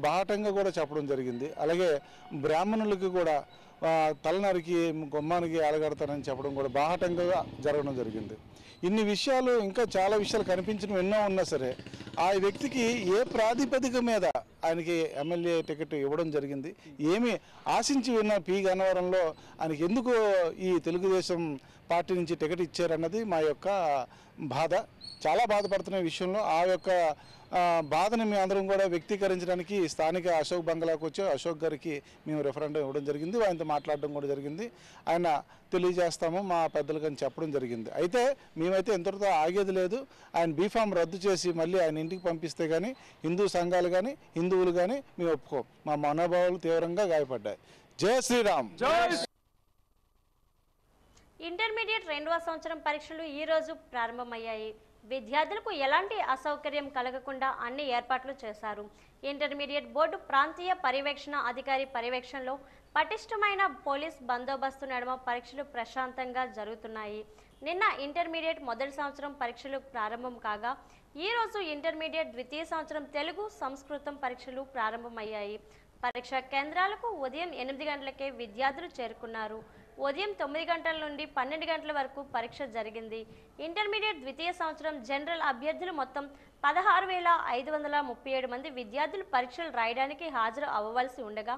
బాహటంగా కూడా చెప్పడం జరిగింది. అలాగే బ్రాహ్మణులకి కూడా తలనరికి గుమ్మానికి అలగడతానని చెప్పడం కూడా బాహటంగా జరగడం జరిగింది. ఇన్ని విషయాలు ఇంకా చాలా విషయాలు కనిపించిన ఎన్నో ఉన్నా సరే ఆ వ్యక్తికి ఏ ప్రాతిపదిక మీద ఆయనకి ఎమ్మెల్యే టికెట్ ఇవ్వడం జరిగింది, ఏమి ఆశించి ఉన్న పి గన్నవరంలో ఆయనకి ఎందుకు ఈ తెలుగుదేశం పార్టీ నుంచి టికెట్ ఇచ్చారన్నది మా యొక్క బాధ. చాలా బాధపడుతున్న విషయంలో ఆ యొక్క బాధని మేము అందరం కూడా వ్యక్తీకరించడానికి స్థానిక అశోక్ బంగ్లాకు వచ్చి అశోక్ గారికి మేము రెఫరెండం ఇవ్వడం జరిగింది. ఆయనతో మాట్లాడడం కూడా జరిగింది. ఆయన తెలియజేస్తాము మా పెద్దలకు అని చెప్పడం జరిగింది. అయితే మేమైతే ఎంతటితో ఆగేది లేదు. ఆయన బీఫామ్ రద్దు చేసి మళ్ళీ ఆయన ఇంటికి పంపిస్తే కానీ హిందూ సంఘాలు కానీ హిందువులు కానీ మేము ఒప్పుకోం. మా మనోభావాలు తీవ్రంగా గాయపడ్డాయి. జై శ్రీరామ్. ఇంటర్మీడియట్ 2వ సంవత్సరం పరీక్షలు ఈ రోజు ప్రారంభమయ్యాయి. విద్యార్థులకు ఎలాంటి అసౌకర్యం కలగకుండా అన్ని ఏర్పాట్లు చేశారు. ఇంటర్మీడియట్ బోర్డు ప్రాంతీయ పర్యవేక్షణ అధికారి పర్యవేక్షణలో పటిష్టమైన పోలీస్ బందోబస్తు నడుమ పరీక్షలు ప్రశాంతంగా జరుగుతున్నాయి. నిన్న ఇంటర్మీడియట్ మొదటి సంవత్సరం పరీక్షలు ప్రారంభం కాగా ఈ రోజు ఇంటర్మీడియట్ ద్వితీయ సంవత్సరం తెలుగు సంస్కృతం పరీక్షలు ప్రారంభమయ్యాయి. పరీక్షా కేంద్రాలకు ఉదయం 8 గంటలకే విద్యార్థులు చేరుకున్నారు. ఉదయం 9 గంటల నుండి 12 గంటల వరకు పరీక్ష జరిగింది. ఇంటర్మీడియట్ ద్వితీయ సంవత్సరం జనరల్ అభ్యర్థులు మొత్తం 16,537 మంది విద్యార్థులు పరీక్షలు రాయడానికి హాజరు అవ్వవలసి ఉండగా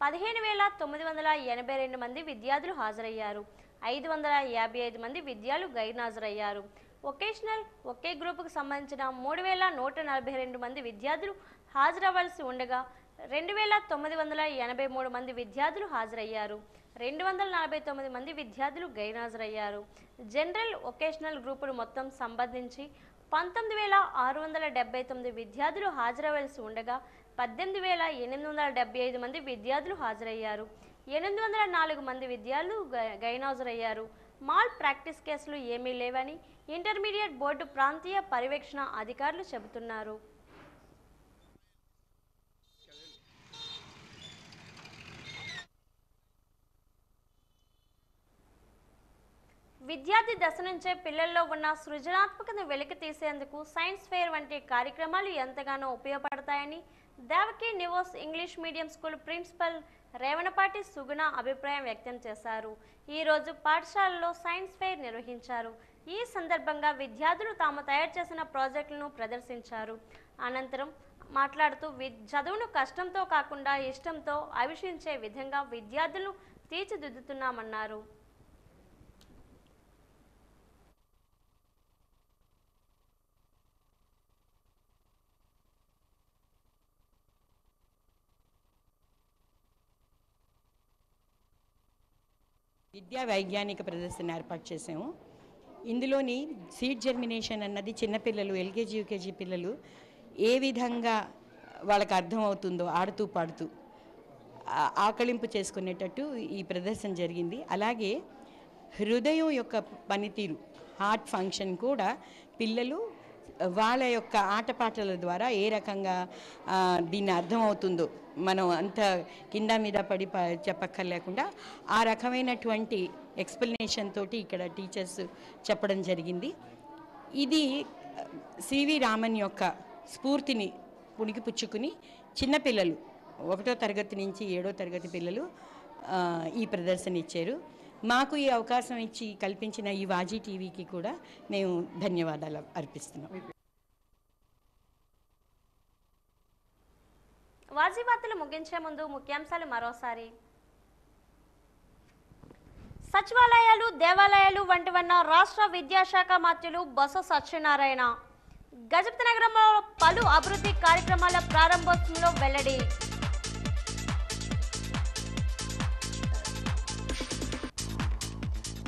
15,982 మంది విద్యార్థులు హాజరయ్యారు. 555 మంది విద్యార్థులు గైర్హాజరయ్యారు. వొకేషనల్ ఒకే గ్రూపుకు సంబంధించిన 3,142 మంది విద్యార్థులు హాజరవ్వాల్సి ఉండగా 2,983 మంది విద్యార్థులు హాజరయ్యారు. 249 మంది విద్యార్థులు గైర్హాజరయ్యారు. జనరల్ వొకేషనల్ గ్రూపులు మొత్తం సంబంధించి 19,679 విద్యార్థులు హాజరవ్వాల్సి ఉండగా 18,875 మంది విద్యార్థులు హాజరయ్యారు. 804 మంది విద్యార్థులు గైర్హాజరయ్యారు. మాల్ ప్రాక్టీస్ కేసులు ఏమీ లేవని ఇంటర్మీడియట్ బోర్డు ప్రాంతీయ పర్యవేక్షణ అధికారులు చెబుతున్నారు. విద్యార్థి దశ నుంచే పిల్లల్లో ఉన్న సృజనాత్మకతను వెలికి తీసేందుకు సైన్స్ ఫెయిర్ వంటి కార్యక్రమాలు ఎంతగానో ఉపయోగపడతాయని Devaki Nivas English medium school principal Revanapati Suguna అభిప్రాయం వ్యక్తం చేశారు. ఈరోజు పాఠశాలలో సైన్స్ ఫెయిర్ నిర్వహించారు. ఈ సందర్భంగా విద్యార్థులు తాము తయారు చేసిన ప్రాజెక్టులను ప్రదర్శించారు. అనంతరం మాట్లాడుతూ చదువును కష్టంతో కాకుండా ఇష్టంతో అవిష్యించే విధంగా విద్యార్థులను తీర్చిదిద్దుతున్నామన్నారు. విద్యా వైజ్ఞానిక ప్రదర్శన ఏర్పాటు చేసాము. ఇందులోని సీడ్ జర్మినేషన్ అన్నది చిన్నపిల్లలు ఎల్కేజీ యూకేజీ పిల్లలు ఏ విధంగా వాళ్ళకి అర్థమవుతుందో ఆడుతూ పాడుతూ ఆకలింపు చేసుకునేటట్టు ఈ ప్రదర్శన జరిగింది. అలాగే హృదయం యొక్క పనితీరు హార్ట్ ఫంక్షన్ కూడా పిల్లలు వాళ్ళ యొక్క ఆటపాటల ద్వారా ఏ రకంగా దీన్ని అర్థమవుతుందో మనం అంత కింద మీద పడి చెప్పక్కర్లేకుండా ఆ రకమైనటువంటి ఎక్స్ప్లెనేషన్ తోటి ఇక్కడ టీచర్స్ చెప్పడం జరిగింది. ఇది సివి రామన్ యొక్క స్ఫూర్తిని పుణికిపుచ్చుకుని చిన్నపిల్లలు 1వ తరగతి నుంచి 7వ తరగతి పిల్లలు ఈ ప్రదర్శన ఇచ్చారు. మాకు ఈ అవకాశం ఇచ్చి కల్పించిన ఈ వాజీ టీవీకి కూడా మేము ధన్యవాదాలు అర్పిస్తున్నాం. వాజీ వార్తలు ముగించే ముందు ముఖ్యాంశాలు మరోసారి. సచివాలయాలు దేవాలయాలు వంటివన్న రాష్ట్ర విద్యాశాఖ మంత్రులు బొత్స సత్యనారాయణ. గజపతి నగరంలో పలు అభివృద్ధి కార్యక్రమాల ప్రారంభోత్సవంలో వెల్లడి.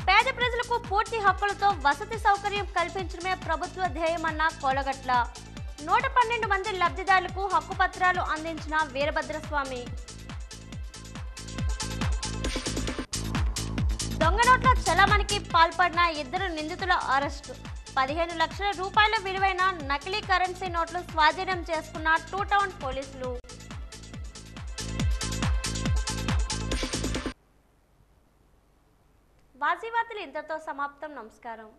పేద ప్రజలకు పూర్తి హక్కులతో వసతి సౌకర్యం కల్పించడమే ప్రభుత్వ ధ్యేయమన్న కోలగట్ల. 112 మంది లబ్ధిదారులకు హక్కుపత్రాలు అందించిన వీరభద్రస్వామి. దొంగ నోట్ల చలామణికి పాల్పడిన 2 నిందితుల అరెస్టు. 15 లక్షల రూపాయల విలువైన నకిలీ కరెన్సీ నోట్లు స్వాధీనం చేసుకున్న 2 టౌన్ పోలీసులు. వాజీ వార్తలు ఇంతతో సమాప్తం. నమస్కారం.